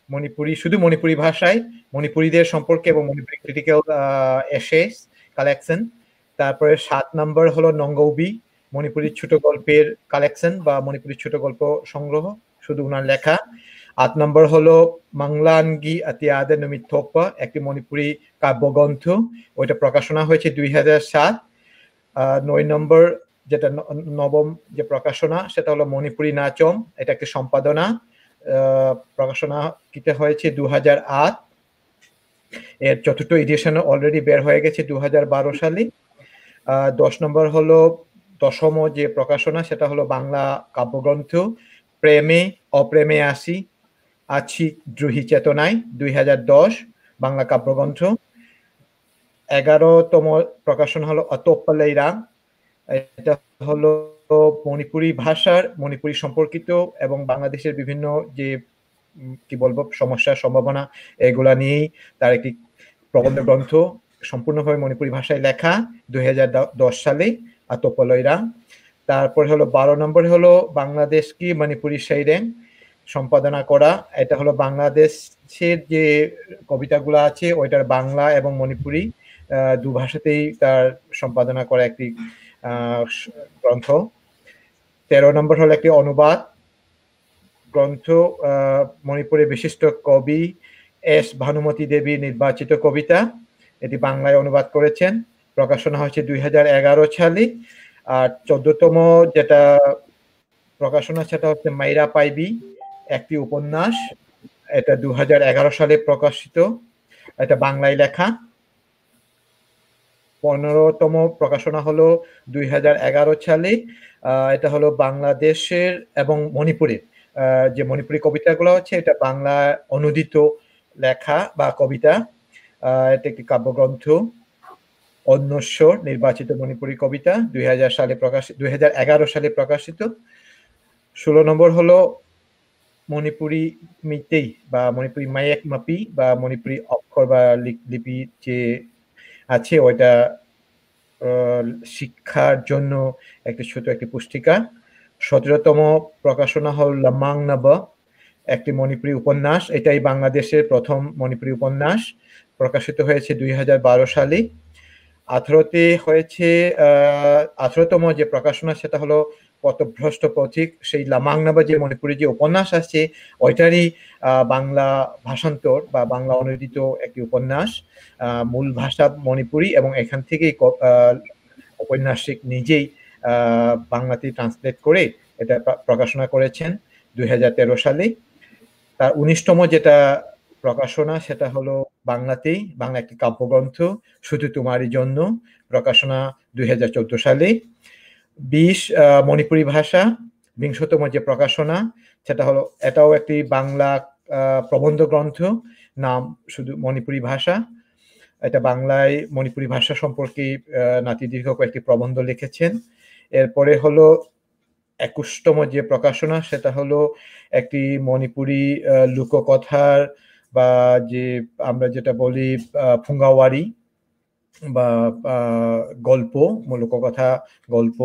মণিপুরি, শুধু মণিপুরি ভাষায় মণিপুরীদের সম্পর্কে এবং মণিপুরি ক্রিটিক্যাল এসেস কালেকশন। তারপরে 7 নম্বর হলো নঙ্গৌবি, মণিপুরি ছোট গল্পের কালেকশন বা মণিপুরি ছোট গল্প সংগ্রহ, শুধু উনার লেখা। 8 নম্বর হলো মাংলানগি আতিয়াদে নমিথোপা, একটি মণিপুরি কাব্যগ্রন্থ, ওইটা প্রকাশনা হয়েছে 2007। 9 নম্বর যেটা নবম যে প্রকাশনা, সেটা হলো মণিপুরি নাচম, এটা একটি সম্পাদনা, প্রকাশনা কিতে হয়েছে 2008। এর 4th এডিশন অলরেডি বের হয়ে গেছে 2012 সালে। 10 নম্বর হলো দশম যে প্রকাশনা, সেটা হলো বাংলা কাব্যগ্রন্থ প্রেমে অপ্রেমে আছি দ্রোহী চেতনায় 2010, বাংলা কাব্যগ্রন্থ। 11তম প্রকাশন হলো অতোপ্পালেইরাং, এটা হলো মণিপুরি ভাষার মণিপুরি সম্পর্কিত এবং বাংলাদেশের বিভিন্ন যে কি বলবো সমস্যা সম্ভাবনা এগুলা নিয়েই তার একটি প্রবন্ধ গ্রন্থ, সম্পূর্ণভাবে মণিপুরি ভাষায় লেখা 2010 সালে আতোপ্পালেইরাং। তারপরে হলো 12 নম্বরে হলো বাংলাদেশ কি মণিপুরি সেইরেং, সম্পাদনা করা, এটা হলো বাংলাদেশের যে কবিতাগুলো আছে ওইটার বাংলা এবং মণিপুরি দু ভাষাতেই তার সম্পাদনা করা একটি গ্রন্থ। 13 নম্বর হলো একটি অনুবাদ গ্রন্থ, মণিপুরের বিশিষ্ট কবি এস ভানুমতি দেবী নির্বাচিত কবিতা, এটি বাংলায় অনুবাদ করেছেন, প্রকাশনা হয়েছে 2011 সালে। আর 14তম যেটা প্রকাশনা সেটা হচ্ছে মাইরা পাইবি, একটি উপন্যাস, এটা 2011 সালে প্রকাশিত, এটা বাংলায় লেখা। 15তম প্রকাশনা হলো 2011 সালে, এটা হলো বাংলাদেশের এবং মণিপুরের যে মণিপুরি কবিতাগুলো হচ্ছে এটা বাংলা অনুদিত লেখা বা কবিতা। এটা একটি কাব্যগ্রন্থ, অন্বস্বর নির্বাচিত মণিপুরি কবিতা, 2011 সালে প্রকাশিত। 16 নম্বর হলো মণিপুরি মিতেই বা মণিপুরি মায়েক মাপি বা মণিপুরি অক্ষর বা লিপি যে আছে ওইটা শিক্ষার জন্য একটি ছোট একটি পুস্তিকা। 17তম প্রকাশনা হল লামাং নাবা, একটি মণিপুরি উপন্যাস, এটাই বাংলাদেশের প্রথম মণিপুরি উপন্যাস, প্রকাশিত হয়েছে 2012 সালে। 18তে হয়েছে 18তম যে প্রকাশনা সেটা হলো পথভ্রষ্ট পথিক, সেই লামাং নাবা যে মণিপুরি যে উপন্যাস আছে ওইটারই বাংলা ভাষান্তর বা বাংলা অনুদিত একটি উপন্যাস, মূল ভাষা মণিপুরি এবং এখান থেকেই ঔপন্যাসিক নিজেই বাংলাতে ট্রান্সলেট করে এটা প্রকাশনা করেছেন 2013 সালে। তার 19তম যেটা প্রকাশনা সেটা হলো বাংলাতেই, বাংলা একটি কাব্যগ্রন্থ শুধু তোমারই জন্য, প্রকাশনা 2014 সালে। 20 মণিপুরি ভাষা, 20তম যে প্রকাশনা সেটা হলো, এটাও একটি বাংলা প্রবন্ধ গ্রন্থ, নাম শুধু মণিপুরি ভাষা। এটা বাংলায় মণিপুরি ভাষা সম্পর্কে নাতিদীর্ঘ কয়েকটি প্রবন্ধ লিখেছেন। এরপরে হলো 21তম যে প্রকাশনা সেটা হলো একটি মণিপুরি লোককথার বা যে আমরা যেটা বলি ফুঙ্গাওয়ারি বা গল্প, লোককথা গল্প,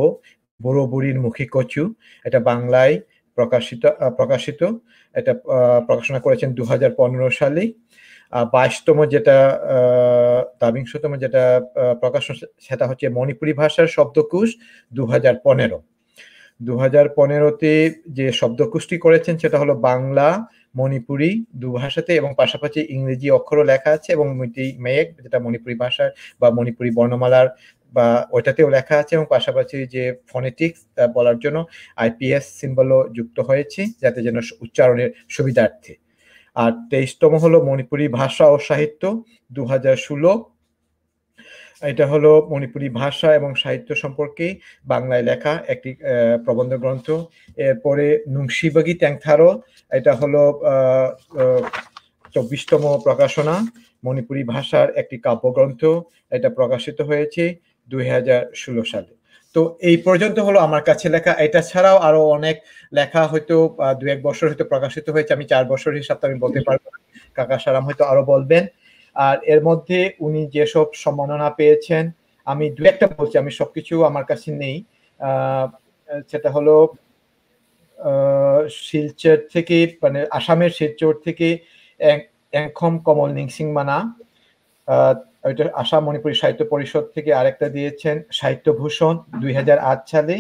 বুড়ো বুড়ির মুখী কচু, এটা বাংলায় প্রকাশিত, এটা প্রকাশনা করেছেন 2015 সালে। 22তম যেটা 22তম যেটা প্রকাশন সেটা হচ্ছে মণিপুরি ভাষার শব্দকোষ 2015তে যে শব্দকোষটি করেছেন সেটা হলো বাংলা মণিপুরি দুভাষাতে এবং পাশাপাশি ইংরেজি অক্ষরও লেখা আছে এবং মেয়েক যেটা মণিপুরি ভাষার বা মণিপুরি বর্ণমালার বা ওইটাতেও লেখা আছে এবং পাশাপাশি যে ফনেটিক্স বলার জন্য আইপিএস সিম্বলও যুক্ত হয়েছে যাতে যেন উচ্চারণের সুবিধার্থে। আর 23তম হলো মণিপুরি ভাষা ও সাহিত্য 2016, এটা হলো মণিপুরি ভাষা এবং সাহিত্য সম্পর্কে বাংলায় লেখা একটি প্রবন্ধ গ্রন্থ। এরপরে নুংশিবাগি ট্যাংথারো, এটা হলো 24তম প্রকাশনা, মণিপুরি ভাষার একটি কাব্যগ্রন্থ, এটা প্রকাশিত হয়েছে 2016 সালে। তো এই পর্যন্ত হলো আমার কাছে লেখা। এটা ছাড়াও আরো অনেক লেখা হয়তো 2-1 বছর হয়তো প্রকাশিত হয়েছে, আমি 4 বছর হিসাব আমি বলতে পারবো না, কাকা সারাম হয়তো আরো বলবেন। আর এর মধ্যে উনি যেসব সম্মাননা পেয়েছেন আমি 2-1টা বলছি, আমি সবকিছু আমার কাছে নেই। সেটা হলো শিলচর থেকে মানে আসামের শিলচর থেকে এংখম কমল নিংসিং মানা, ওইটা আসাম মণিপুরি সাহিত্য পরিষদ থেকে আরেকটা দিয়েছেন সাহিত্যভূষণ 2008 সালে।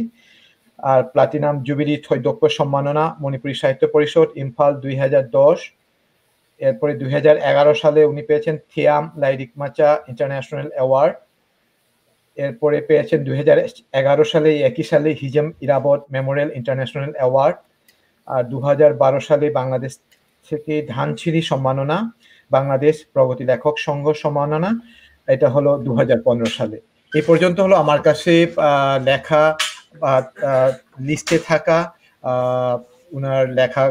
আর প্লাটিনাম জুবিলি থৈদক্য সম্মাননা মণিপুরি সাহিত্য পরিষদ ইম্ফল 2010। এরপরে 2011 সালে উনি পেয়েছেন থিয়াম লাইরিকমাচা ইন্টারন্যাশনাল অ্যাওয়ার্ড। এরপরে পেয়েছেন 2011 সালে একই সালে হিজম ইরাবত মেমোরিয়াল ইন্টারন্যাশনাল অ্যাওয়ার্ড। আর 2012 সালে বাংলাদেশ থেকে ধানছিরি সম্মাননা, বাংলাদেশ প্রগতি লেখক সংঘ সম্মাননা, এটা হলো 2015 সালে। এই পর্যন্ত হলো আমার কাছে লেখা বা লিস্টে থাকা উনার লেখা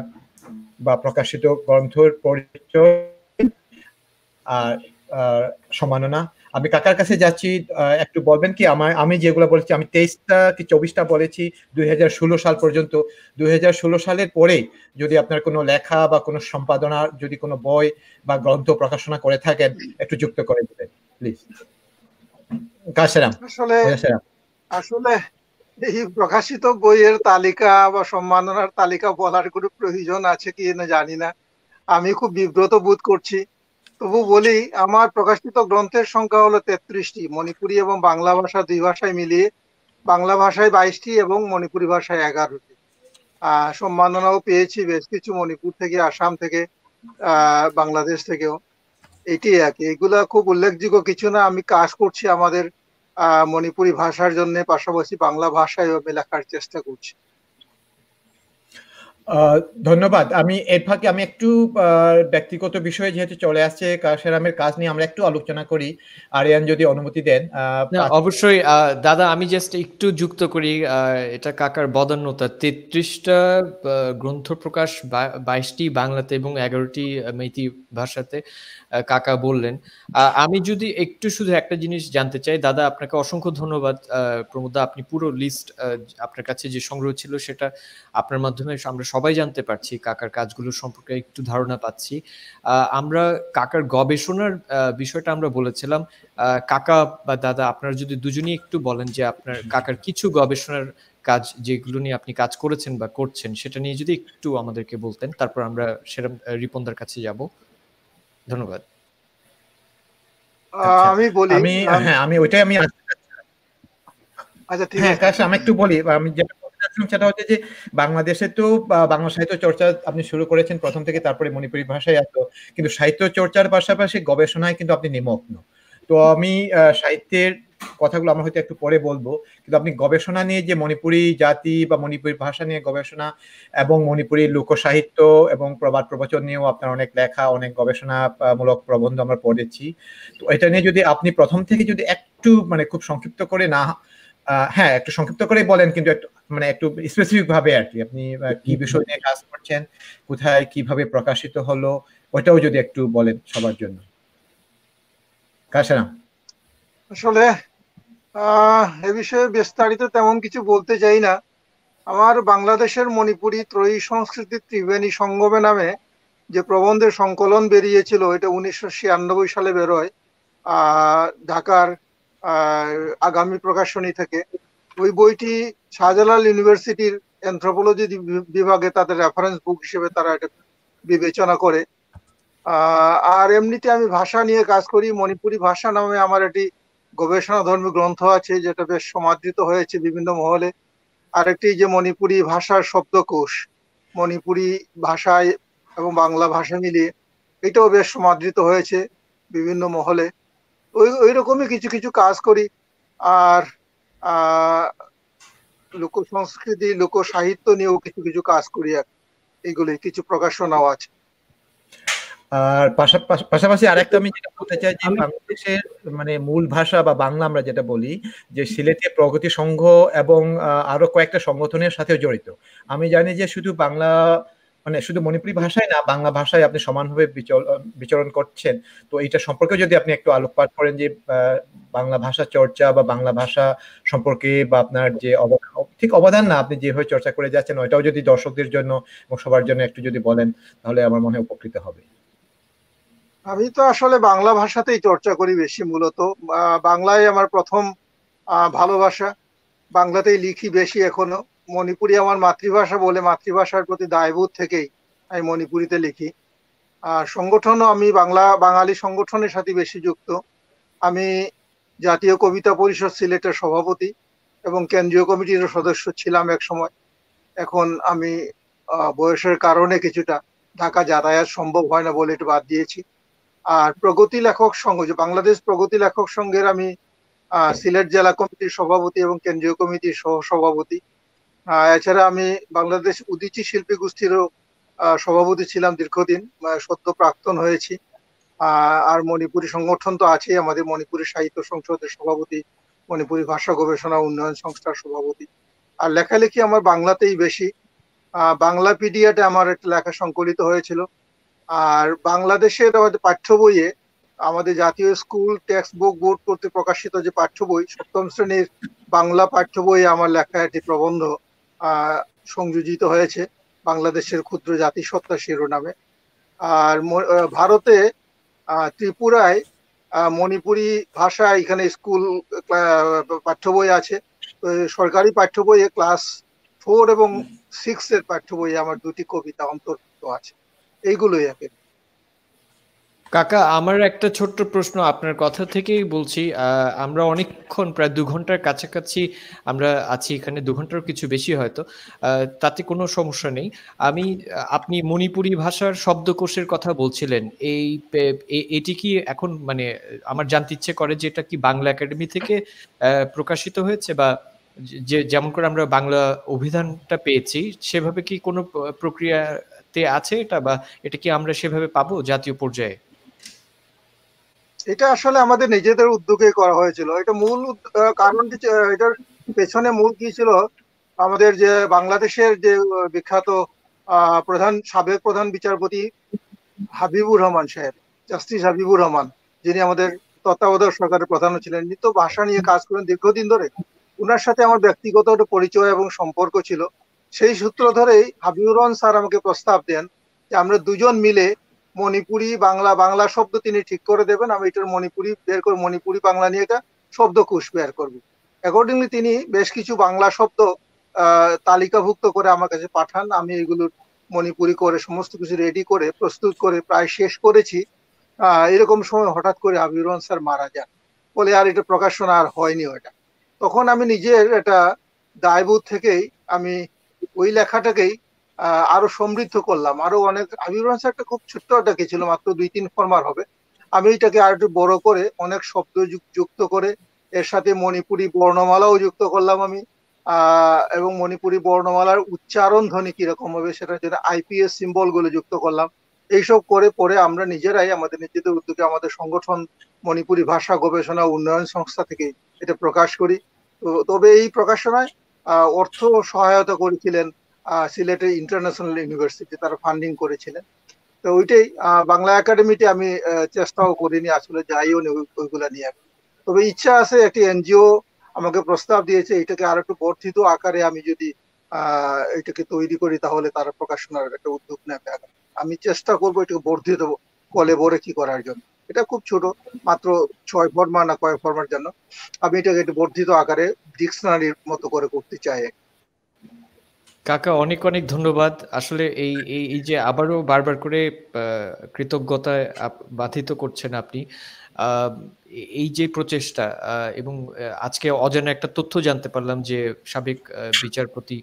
বা প্রকাশিত গ্রন্থের পরিচয় আর সম্মাননা। আমি কাকার কাছে যাচ্ছি, একটু বলবেন কি আমি যেগুলো বলেছি, আমি 23টা কি 24টা বলেছি 2016 সাল পর্যন্ত। 2016 সালের পরে যদি আপনার কোনো লেখা বা কোনো সম্পাদনা, যদি কোনো বই বা গ্রন্থ প্রকাশনা করে থাকেন একটু যুক্ত করে দেবেন প্লিজ। কাশেরাম আসলে এই প্রকাশিত বইয়ের তালিকা বা সম্মাননার তালিকা বলার কোনো প্রয়োজন আছে কি না জানি না, আমি খুব বিব্রত বোধ করছি। তবু বলি, আমার প্রকাশিত গ্রন্থের সংখ্যা হলো 33টি, মণিপুরি এবং বাংলা ভাষা 2 ভাষায় মিলিয়ে। বাংলা ভাষায় 22টি এবং মণিপুরি ভাষায় 11টি। সম্মাননাও পেয়েছি বেশ কিছু, মণিপুর থেকে, আসাম থেকে, বাংলাদেশ থেকেও। এটি এক, এগুলা খুব উল্লেখযোগ্য কিছু না। আমি কাজ করছি আমাদের মণিপুরি ভাষার জন্য, পাশাপাশি বাংলা ভাষায় আমি লেখার চেষ্টা করছি। ধন্যবাদ। আমি এর ফাঁকে আমি একটু ব্যক্তিগত বিষয়ে যেহেতু চলে আসছে কাশেরামের কাজ নিয়ে আমরা একটু আলোচনা করি, আরিয়ান যদি অনুমতি দেন। না, অবশ্যই দাদা, আমি জাস্ট একটু যুক্ত করি। এটা কাকার বদান্যতা। 33টা গ্রন্থ প্রকাশ, 22টি বাংলাতে এবং 11টি মেইতি ভাষাতে কাকা বললেন। আমি যদি একটু শুধু একটা জিনিস জানতে চাই দাদা, আপনাকে অসংখ্য ধন্যবাদ। প্রমোদা, আপনি পুরো লিস্ট আপনার কাছে যে সংগ্রহ ছিল সেটা আপনার মাধ্যমে আমরা সবাই জানতে পারছি, কাকার কাজগুলো সম্পর্কে একটু ধারণা পাচ্ছি। আমরা কাকার গবেষণার বিষয়টা আমরা বলেছিলাম। কাকা বা দাদা, আপনারা যদি দুজনেই একটু বলেন যে আপনার কাকার কিছু গবেষণার কাজ যেগুলো নিয়ে আপনি কাজ করেছেন বা করছেন সেটা নিয়ে যদি একটু আমাদেরকে বলতেন, তারপর আমরা সেরকম রিপনদার কাছে যাব। ধন্যবাদ। আমি বলি। আমি ওইটাই আমি আচ্ছা, ঠিক হ্যাঁ আছে। কাশ, আমি একটু বলি। আমি যেটা বলতে চাচ্ছিলাম সেটা হচ্ছে যে বাংলাদেশে তো বাংলা সাহিত্য চর্চা আপনি শুরু করেছেন প্রথম থেকে, তারপরে মণিপুরি ভাষায় আসতো, কিন্তু সাহিত্য চর্চার পাশাপাশি গবেষণায় কিন্তু আপনি নিমগ্ন। তো আমি সাহিত্যের কথাগুলো আমরা হয়তো একটু পরে বলবো, কিন্তু আপনি গবেষণা নিয়ে যে মণিপুরি জাতি বা মণিপুরি ভাষা নিয়ে গবেষণা এবং মণিপুরি লোকসাহিত্য এবং প্রবাদ প্রবচন নিয়েও আপনার অনেক লেখা, অনেক গবেষণামূলক প্রবন্ধ আমরা পড়েছি। তো এটা নিয়ে যদি আপনি প্রথম থেকে যদি একটু মানে খুব সংক্ষিপ্ত করে না, হ্যাঁ একটু সংক্ষিপ্ত করে বলেন, কিন্তু একটু মানে একটু স্পেসিফিক ভাবে আর কি আপনি কি বিষয় নিয়ে কাজ করছেন, কোথায় কিভাবে প্রকাশিত হলো, ওটাও যদি একটু বলেন সবার জন্য। কাশেরাম। আসলে এ বিষয়ে বিস্তারিত তেমন কিছু বলতে চাই না। আমার বাংলাদেশের মণিপুরি ত্রয়ী সংস্কৃতি ত্রিবেণী সঙ্গমে নামে যে প্রবন্ধের সংকলন বেরিয়েছিল, এটা 1996 সালে বেরোয় ঢাকার আগামী প্রকাশনী থেকে। ওই বইটি শাহজালাল ইউনিভার্সিটির অ্যানথ্রোপোলজি বিভাগে তাদের রেফারেন্স বুক হিসেবে তারা এটা বিবেচনা করে। আর এমনিতে আমি ভাষা নিয়ে কাজ করি। মণিপুরি ভাষা নামে আমার একটি গবেষণাধর্মী গ্রন্থ আছে, যেটা বেশ সমাদৃত হয়েছে বিভিন্ন মহলে। আরেকটি যে মণিপুরি ভাষার শব্দকোষ, মণিপুরি ভাষায় এবং বাংলা ভাষা মিলিয়ে, এটাও বেশ সমাদৃত হয়েছে বিভিন্ন মহলে। ওই রকমই কিছু কিছু কাজ করি। আর লোক সংস্কৃতি, লোক সাহিত্য নিয়েও কিছু কিছু কাজ করি। এইগুলি কিছু প্রকাশনাও আছে। আর পাশাপাশি আরেকটা আমি যেটা বলতে চাই যে বাংলাদেশের মানে মূল ভাষা বা বাংলা আমরা যেটা বলি, যে সিলেটে প্রগতি সংঘ এবং আরো কয়েকটা সংগঠনের সাথে জড়িত। আমি জানি যে শুধু বাংলা মানে শুধু মণিপুরি ভাষায় না, বাংলা ভাষায় আপনি সমানভাবে বিচরণ করছেন। তো এইটা সম্পর্কে যদি আপনি একটু আলোকপাত করেন যে বাংলা ভাষা চর্চা বা বাংলা ভাষা সম্পর্কে বা আপনার যে ঠিক অবদান না, আপনি যেভাবে চর্চা করে যাচ্ছেন ওইটাও যদি দর্শকদের জন্য এবং সবার জন্য একটু যদি বলেন, তাহলে আমার মনে হয় উপকৃত হবে। আমি তো আসলে বাংলা ভাষাতেই চর্চা করি বেশি। মূলত বাংলায় আমার প্রথম ভালোবাসা, বাংলাতেই লিখি বেশি এখনো। মণিপুরি আমার মাতৃভাষা বলে মাতৃভাষার প্রতি দায়বোধ থেকেই আমি মণিপুরিতে লিখি। আর সংগঠনও আমি বাঙালি সংগঠনের সাথে বেশি যুক্ত। আমি জাতীয় কবিতা পরিষদ সিলেটের সভাপতি এবং কেন্দ্রীয় কমিটির সদস্য ছিলাম এক সময়। এখন আমি বয়সের কারণে কিছুটা ঢাকা যাতায়াত সম্ভব হয় না বলে এটা বাদ দিয়েছি। আর প্রগতি লেখক সংঘ, যে বাংলাদেশ প্রগতি লেখক সংঘের আমি সিলেট জেলা কমিটির সভাপতি এবং কেন্দ্রীয় কমিটির সহ সভাপতি। এছাড়া আমি বাংলাদেশ উদীচী শিল্পী গোষ্ঠীরও সভাপতি ছিলাম দীর্ঘদিন, সদ্য প্রাক্তন হয়েছি। আর মণিপুরি সংগঠন তো আছেই, আমাদের মণিপুরি সাহিত্য সংসদের সভাপতি, মণিপুরি ভাষা গবেষণা উন্নয়ন সংস্থার সভাপতি। আর লেখালেখি আমার বাংলাতেই বেশি। বাংলা পিডিয়াতে আমার একটা লেখা সংকলিত হয়েছিল। আর বাংলাদেশের আমাদের পাঠ্য বইয়ে, আমাদের জাতীয় স্কুল টেক্সট বুক বোর্ড কর্তৃক প্রকাশিত যে পাঠ্য বই, সপ্তম শ্রেণীর বাংলা পাঠ্য বইয়ে আমার লেখা একটি প্রবন্ধ সংযোজিত হয়েছে, বাংলাদেশের ক্ষুদ্র জাতিসত্তা শিরোনামে। আর ভারতে ত্রিপুরায় মণিপুরি ভাষা এখানে স্কুল পাঠ্য বই আছে। তো সরকারি পাঠ্য বইয়ে ক্লাস 4 এবং 6 এর পাঠ্য বইয়ে আমার দুটি কবিতা অন্তর্ভুক্ত আছে। এইগুলোই একে। কাকা, আমার একটা ছোট্ট প্রশ্ন আপনার কথা থেকেই বলছি। আমরা অনেকক্ষণ, প্রায় 2 ঘন্টার কাছাকাছি আমরা আছি এখানে, 2 ঘন্টার কিছু বেশি হয়তো। তাতে কোনো সমস্যা নেই। আপনি মণিপুরি ভাষার শব্দকোষের কথা বলছিলেন। এটি কি এখন মানে আমার জানতে ইচ্ছে করে যে এটা কি বাংলা একাডেমি থেকে প্রকাশিত হয়েছে, বা যেমন করে আমরা বাংলা অভিধানটা পেয়েছি সেভাবে কি কোনো প্রক্রিয়াতে আছে এটা, বা এটা কি আমরা সেভাবে পাবো জাতীয় পর্যায়ে? এটা আসলে আমাদের নিজেদের উদ্যোগে করা হয়েছিল। এটা মূল কারণটি এটার পেছনে মূল কি ছিল, আমাদের যে বাংলাদেশের যে বিখ্যাত সাবেক প্রধান বিচারপতি হাবিবুর রহমান সাহেব, জাস্টিস হাবিবুর রহমান, যিনি আমাদের তত্ত্বাবধায়ক সরকারের প্রধান ছিলেন, তিনি তো ভাষা নিয়ে কাজ করেন দীর্ঘদিন ধরে। উনার সাথে আমার ব্যক্তিগত একটা পরিচয় এবং সম্পর্ক ছিল। সেই সূত্র ধরেই হাবিবুর রহমান স্যার আমাকে প্রস্তাব দেন যে আমরা দুজন মিলে মণিপুরি বাংলা শব্দ তিনি ঠিক করে দেবেন, আমি এটার মণিপুরি বের করে মণিপুরি বাংলা নিয়ে একটা শব্দকোষ বের করবো। অ্যাকর্ডিংলি তিনি বেশ কিছু বাংলা শব্দ তালিকাভুক্ত করে আমার কাছে পাঠান। আমি এগুলোর মণিপুরি করে সমস্ত কিছু রেডি করে প্রস্তুত করে প্রায় শেষ করেছি। এরকম সময় হঠাৎ করে হাবিবুর রহমান স্যার মারা যান, বলে আর এটা প্রকাশনা আর হয়নি ওটা। তখন আমি নিজের এটা দায়বোধ থেকেই আমি ওই লেখাটাকেই আরো সমৃদ্ধ করলাম। আরো অনেক, হাবিবুর রহমান স্যার একটা খুব ছোট্ট একটা ছিল, মাত্র 2-3 ফরমার হবে। আমি এটাকে আর একটু বড় করে অনেক শব্দ যুক্ত করে এর সাথে মণিপুরি বর্ণমালাও যুক্ত করলাম আমি। এবং মণিপুরি বর্ণমালার উচ্চারণ ধ্বনি কিরকম হবে সেটার জন্য আইপিএস সিম্বল গুলো যুক্ত করলাম। এইসব করে পরে আমরা নিজেরাই আমাদের নিজেদের উদ্যোগে আমাদের সংগঠন মণিপুরি ভাষা গবেষণা উন্নয়ন সংস্থা থেকে এটা প্রকাশ করি। তবে এই প্রকাশনায় অর্থ সহায়তা করেছিলেন সিলেটের ইন্টারন্যাশনাল ইউনিভার্সিটি, তারা ফান্ডিং করেছিলেন। তো ওইটাই বাংলা একাডেমিতে আমি চেষ্টাও করিনি আসলে, যাইও নি ওইগুলা নিয়ে। তবে ইচ্ছা আছে, একটি এনজিও আমাকে প্রস্তাব দিয়েছে এটাকে আর একটু বর্ধিত আকারে আমি যদি এটাকে তৈরি করি তাহলে তারা প্রকাশনার একটা উদ্যোগ নেবে। আমি চেষ্টা করবো এটাকে বর্ধিত কলে ভরে কি করার জন্য। এটা খুব ছোট, মাত্র 6 ফরমার না কয়েক ফরমার জন্য আমি এটাকে একটু বর্ধিত আকারে ডিকশনারির মতো করে করতে চাই। কাকা, অনেক অনেক ধন্যবাদ। আসলে এই এই এই যে আবারও বারবার করে কৃতজ্ঞতায় বাধিত করছেন আপনি। এই যে প্রচেষ্টা, এবং আজকে অজানা একটা তথ্য জানতে পারলাম যে সাবেক বিচারপতি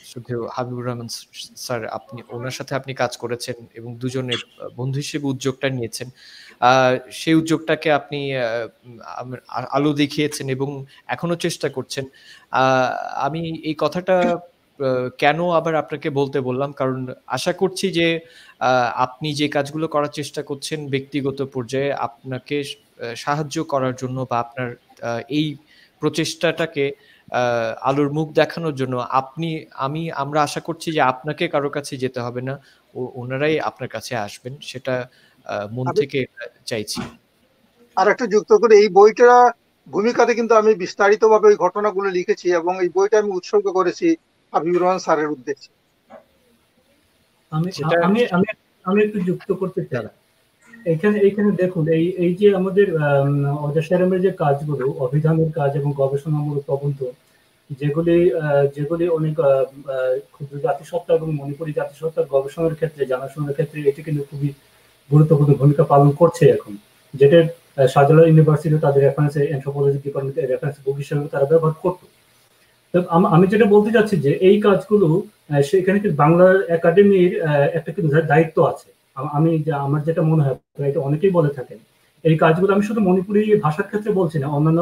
শ্রদ্ধেয় হাবিবুর রহমান স্যার, ওনার সাথে আপনি কাজ করেছেন এবং দুজনের বন্ধু হিসেবে উদ্যোগটা নিয়েছেন। সেই উদ্যোগটাকে আপনি আলো দেখিয়েছেন এবং এখনো চেষ্টা করছেন। আমি এই কথাটা কেন আবার আপনাকে বলতে বললাম, কারণ আশা করছি যে আপনি যে কাজগুলো করার চেষ্টা করছেন ব্যক্তিগত পর্যায়ে, আপনাকে সাহায্য করার জন্য বা আপনার এই প্রচেষ্টাটাকে আলোর মুখ দেখানোর জন্য আমরা আশা করছি যে আপনাকে কারো কাছে যেতে হবে না, ওনারাই আপনার কাছে আসবেন, সেটা মন থেকে চাইছি। আর একটা যুক্ত করে, এই বইটা ভূমিকাতে কিন্তু আমি বিস্তারিতভাবে ওই ঘটনাগুলো লিখেছি এবং এই বইটা আমি উৎসর্গ করেছি হাবিবুর রহমান স্যারের উদ্দেশ্যে। আমি একটু যুক্ত করতে চাই। এইখানে দেখুন, এই যে আমাদের অজাসারামের যে কাজগুলো, অভিধানের কাজ এবং গবেষণামূলক প্রবন্ধ, যেগুলি অনেক ক্ষুদ্র জাতিসত্তা এবং মণিপুরী জাতিসত্তার গবেষণার ক্ষেত্রে, জানাশোনার ক্ষেত্রে এটি কিন্তু খুবই গুরুত্বপূর্ণ ভূমিকা পালন করছে এখন, যেটা শাহজালাল ইউনিভার্সিটি তাদের রেফারেন্স অ্যানথ্রোপোলজি ডিপার্টমেন্টের রেফারেন্স বুক হিসেবে তারা ব্যবহার করতো। আমি যেটা বলতে চাচ্ছি যে এই কাজগুলো সেখানে কিন্তু বাংলা একাডেমির একটা কিন্তু দায়িত্ব আছে। আমার যেটা মনে হয়, এটা অনেকেই বলে থাকেন, এই কাজগুলো আমি শুধু মণিপুরি ভাষার ক্ষেত্রে বলছি না, অন্যান্য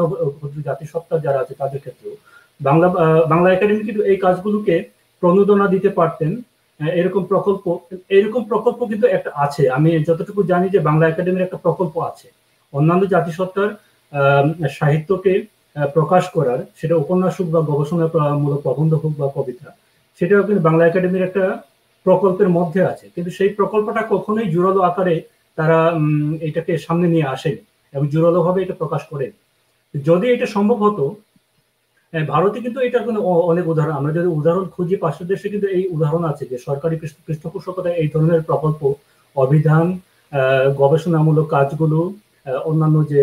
জাতিসত্তা যারা আছে তাদের ক্ষেত্রেও বাংলা একাডেমি কিন্তু এই কাজগুলোকে প্রণোদনা দিতে পারতেন। এরকম প্রকল্প কিন্তু একটা আছে। আমি যতটুকু জানি যে বাংলা একাডেমির একটা প্রকল্প আছে অন্যান্য জাতিসত্তার সাহিত্যকে প্রকাশ করার, সেটা উপন্যাস হোক বা গবেষণামূলক প্রবন্ধ হোক বা কবিতা, সেটাও কিন্তু বাংলা একাডেমির একটা প্রকল্পের মধ্যে আছে। কিন্তু সেই প্রকল্পটা কখনোই জোরালো আকারে তারা এটাকে সামনে নিয়ে আসেনি এবং জোরালো ভাবে এটা প্রকাশ করেনি। যদি এটা সম্ভব হতো, ভারতে কিন্তু এটার কোনো অনেক উদাহরণ, আমরা যদি উদাহরণ খুঁজি পাশের দেশে কিন্তু এই উদাহরণ আছে যে সরকারি পৃষ্ঠপোষকতায় এই ধরনের প্রকল্প, অভিধান, গবেষণামূলক কাজগুলো, অন্যান্য যে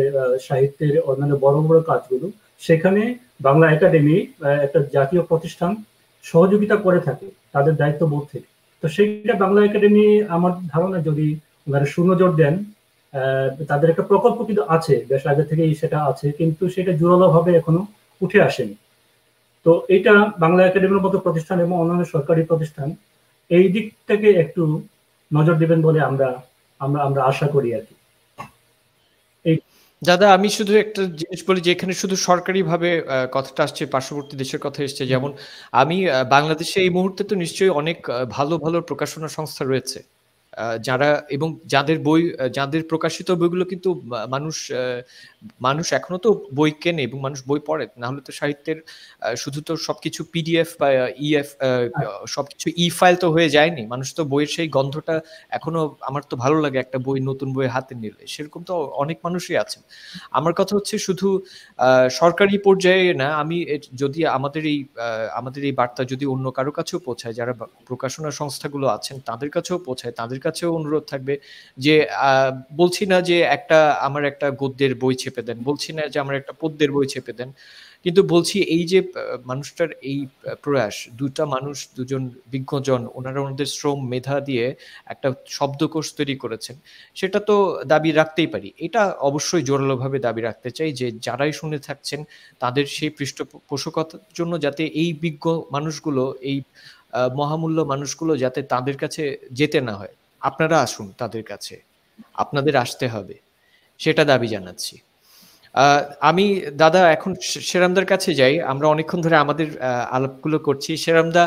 সাহিত্যের অন্যান্য বড় বড় কাজগুলো, সেখানে বাংলা একাডেমি একটা জাতীয় প্রতিষ্ঠান সহযোগিতা করে থাকে তাদের দায়িত্ববোধ থেকে। তো সেইটা বাংলা একাডেমি আমার ধারণা যদি ওনারা সুনজর দেন। তাদের একটা প্রকল্প কিন্তু আছে, বেশ আগে থেকেই সেটা আছে, কিন্তু সেটা জোরালোভাবে এখনো উঠে আসেনি। তো এটা বাংলা একাডেমির মতো প্রতিষ্ঠান এবং অন্যান্য সরকারি প্রতিষ্ঠান এই দিকটাকে একটু নজর দিবেন বলে আমরা আমরা আমরা আশা করি আর কি। দাদা, আমি শুধু একটা জিনিস বলি যে এখানে শুধু সরকারিভাবে কথাটা আসছে, পার্শ্ববর্তী দেশের কথা এসছে। যেমন আমি বাংলাদেশে এই মুহূর্তে তো নিশ্চয়ই অনেক ভালো ভালো প্রকাশনা সংস্থা রয়েছে, যারা এবং যাদের প্রকাশিত বইগুলো কিন্তু মানুষ এখনো তো বই কেনে এবং মানুষ বই পড়ে, না হলে তো সাহিত্যের শুধু তো সবকিছু পিডিএফ বা ইএফ সবকিছু ই ফাইল তো হয়ে যায়নি। মানুষ তো বইয়ের সেই গন্ধটা এখনো, আমার তো ভালো লাগে একটা বই, নতুন বই হাতে নিলে, সেরকম তো অনেক মানুষই আছেন। আমার কথা হচ্ছে শুধু সরকারি পর্যায়ে না, আমি যদি আমাদের এই বার্তা যদি অন্য কারো কাছেও পৌঁছায়, যারা প্রকাশনা সংস্থাগুলো আছেন তাদের কাছেও পৌঁছায়, তাদের কাছেও অনুরোধ থাকবে যে বলছি না যে আমার একটা গদ্যের বই ছেপে দেন, বলছি না যে আমার একটা পদ্যের বই ছেপে দেন, কিন্তু বলছি এই যে মানুষটার এই প্রয়াস, দুজন বিজ্ঞজন ওনারা ওনাদের শ্রম মেধা দিয়ে একটা শব্দকোষ তৈরি করেছেন, সেটা তো দাবি রাখতেই পারি। এটা অবশ্যই জোরালোভাবে দাবি রাখতে চাই যে যারাই শুনে থাকছেন তাদের সেই পৃষ্ঠপোষকতার জন্য যাতে এই বিজ্ঞ মানুষগুলো, এই মহামূল্য মানুষগুলো যাতে তাদের কাছে যেতে না হয়, আপনারা আসুন তাদের কাছে, আপনাদের আসতে হবে, সেটা দাবি জানাচ্ছি। আমি দাদা এখন শেরামদার কাছে যাই। আমরা অনেকক্ষণ ধরে আমাদের আলাপগুলো করছি। শেরামদা,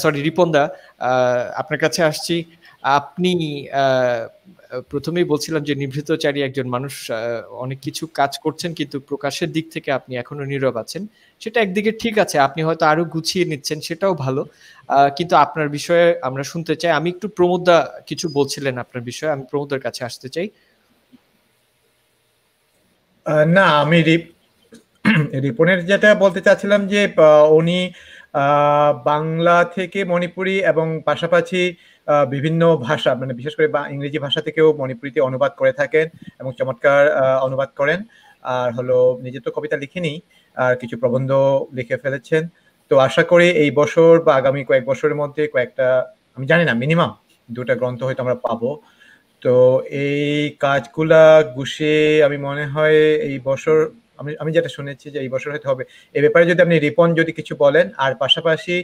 সরি রিপনদা, আপনার কাছে আসছি। আপনি প্রথমেই বলছিলাম যে নিভৃতচারী একজন মানুষ, অনেক কিছু কাজ করছেন কিন্তু প্রকাশের দিক থেকে আপনি এখনো নীরব আছেন। সেটা একদিকে ঠিক আছে, আপনি হয়তো আরো গুছিয়ে নিচ্ছেন, সেটাও ভালো। কিন্তু আপনার বিষয়ে আমরা শুনতে চাই। আমি একটু প্রমোদদা কিছু বলছিলেন আপনার বিষয়ে, আমি প্রমোদদার কাছে আসতে চাই। না, আমি রিপনের যেটা বলতে চাচ্ছিলাম যে উনি বাংলা থেকে মণিপুরি এবং পাশাপাশি বিভিন্ন ভাষা, মানে বিশেষ করে ইংরেজি ভাষা থেকেও মণিপুরিতে অনুবাদ করে থাকেন এবং চমৎকার অনুবাদ করেন। আর হলো নিজে তো কবিতা লিখিনি, আর কিছু প্রবন্ধ লিখে ফেলেছেন। তো আশা করি এই বছর বা আগামী কয়েক বছরের মধ্যে কয়েকটা, আমি জানি না, মিনিমাম 2টা গ্রন্থ হয়তো আমরা পাবো। তো এই কাজগুলা গুছিয়ে আমি মনে হয় এই বছর, আমি যেটা শুনেছি যে এই বছর হয়তো হবে। এই ব্যাপারে যদি আপনি রিপন যদি কিছু বলেন, আর পাশাপাশি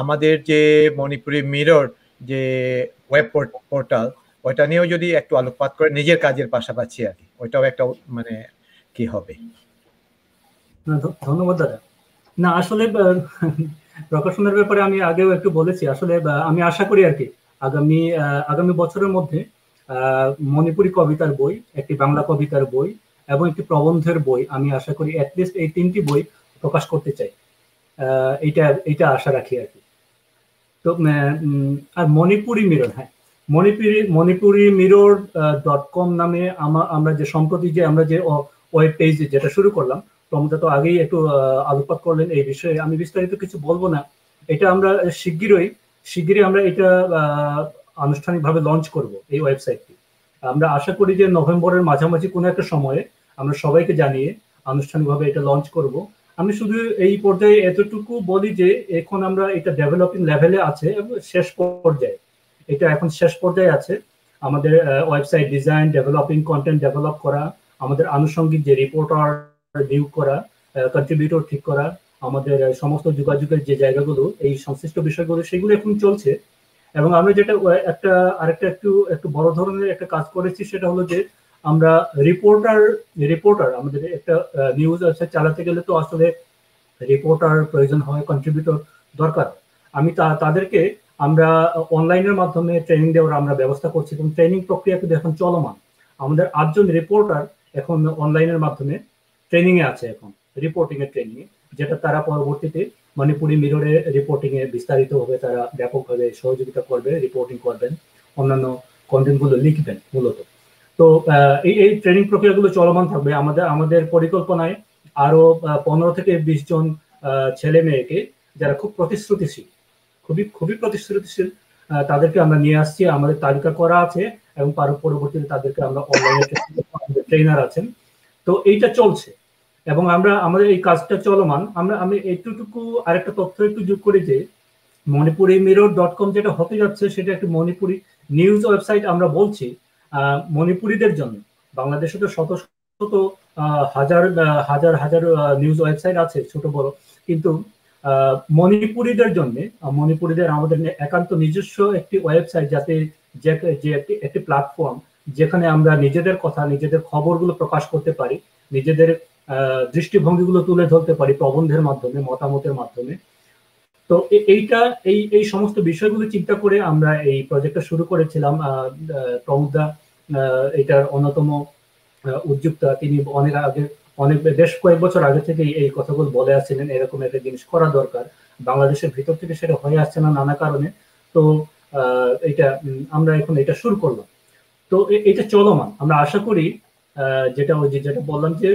আমাদের যে মণিপুরি মিরর যে ওয়েব পোর্টাল, ওইটা নিয়েও যদি একটু আলোকপাত করে নিজের কাজের পাশাপাশি আর কি, ওইটাও একটা মানে কি হবে। ধন্যবাদ দাদা। না আসলে প্রকাশনের ব্যাপারে আমি আগেও একটু বলেছি। আসলে আমি আশা করি আর কি আগামী বছরের মধ্যে মণিপুরি কবিতার বই, একটি বাংলা কবিতার বই এবং একটি প্রবন্ধের বই, আমি আশা করি অ্যাটলিস্ট এই 3টি বই প্রকাশ করতে চাই। এইটা আশা রাখি আর কি। তো আর মণিপুরি মিরর, হ্যাঁ, মণিপুরি মিরর .com নামে আমরা যে সম্প্রতি যে আমরা যে ওয়েব পেজ যেটা শুরু করলাম, প্রমোদা তো আগেই একটু আলোকপাত করলেন এই বিষয়ে, আমি বিস্তারিত কিছু বলবো না। এটা আমরা শিগগিরই আমরা এটা আনুষ্ঠানিকভাবে লঞ্চ করব এই ওয়েবসাইটটি। আমরা আশা করি যে নভেম্বরের মাঝামাঝি কোনো একটা সময়ে আমরা সবাইকে জানিয়ে আনুষ্ঠানিকভাবে এটা লঞ্চ করব। আমি শুধু এই পর্যায়ে এতটুকু বলি যে এখন আমরা এটা ডেভেলপিং লেভেলে আছে এবং শেষ পর্যায়ে আছে। আমাদের website design, developing, content develop করা, আমাদের আনুষঙ্গিক যে রিপোর্টার নিয়োগ করা, কন্ট্রিবিউটর ঠিক করা, আমাদের সমস্ত যোগাযোগের যে জায়গাগুলো, এই সংশ্লিষ্ট বিষয়গুলো, সেগুলো এখন চলছে। এবং আমরা যেটা আরেকটা একটু বড় ধরনের একটা কাজ করেছি, সেটা হলো যে আমরা রিপোর্টার আমাদের একটা নিউজ ওয়েবসাইট চালাতে গেলে তো আসলে রিপোর্টার প্রয়োজন হয়, কন্ট্রিবিউটর দরকার। আমি তাদেরকে আমরা অনলাইনের মাধ্যমে ট্রেনিং দেওয়ার আমরা ব্যবস্থা করছি এবং ট্রেনিং প্রক্রিয়া কিন্তু এখন চলমান। আমাদের 8 জন রিপোর্টার এখন অনলাইনের মাধ্যমে ট্রেনিং এ আছে, এখন রিপোর্টিং এর ট্রেনিং এ, যেটা তারা পরবর্তীতে মণিপুরি মিররে রিপোর্টিং এ বিস্তারিত হবে, তারা ব্যাপকভাবে সহযোগিতা করবে, রিপোর্টিং করবেন, অন্যান্য কন্টেন্ট গুলো লিখবেন মূলত। তো এই ট্রেনিং প্রক্রিয়াগুলো চলমান থাকবে। আমাদের পরিকল্পনায় আরো 15 থেকে 20 জন ছেলে মেয়েকে যারা খুব প্রতিশ্রুতিশীল, খুবই প্রতিশ্রুতিশীল, তাদেরকে আমরা নিয়ে আসছি, আমাদের তালিকা করা আছে এবং পরবর্তীতে তাদেরকে আমরা অনলাইনে ট্রেনার আছেন। তো এইটা চলছে এবং আমাদের এই কাজটা চলমান। আমি এইটুকু আরেকটা তথ্য একটু যোগ করি যে মণিপুরি মিরর .com যেটা হতে যাচ্ছে সেটা একটি মণিপুরি নিউজ ওয়েবসাইট আমরা বলছি। মণিপুরীদের জন্য। বাংলাদেশে তো শত শত হাজার হাজার হাজার নিউজ ওয়েবসাইট আছে ছোট বড়, কিন্তু মণিপুরীদের জন্য, মণিপুরীদের আমাদের একান্ত নিজস্ব একটি ওয়েবসাইট, যাতে যে একটি প্ল্যাটফর্ম যেখানে আমরা নিজেদের কথা, নিজেদের খবরগুলো প্রকাশ করতে পারি, নিজেদের দৃষ্টিভঙ্গিগুলো তুলে ধরতে পারি প্রবন্ধের মাধ্যমে, মতামতের মাধ্যমে। তো এই সমস্ত বিষয়গুলো চিন্তা করে আমরা এই প্রজেক্টটা শুরু করেছিলাম। প্রমুদা এটার অন্যতম উদ্যোক্তা, তিনি বেশ কয়েক বছর আগে থেকে এই কথাগুলো বলে আসছিলেন, এরকম একটা জিনিস করা দরকার। বাংলাদেশের ভিতর থেকে সেটা হয়ে আসছে না নানা কারণে। তো আমরা এখন এটা শুরু করলাম। তো এটা চলমান। আমরা আশা করি যেটা বললাম যে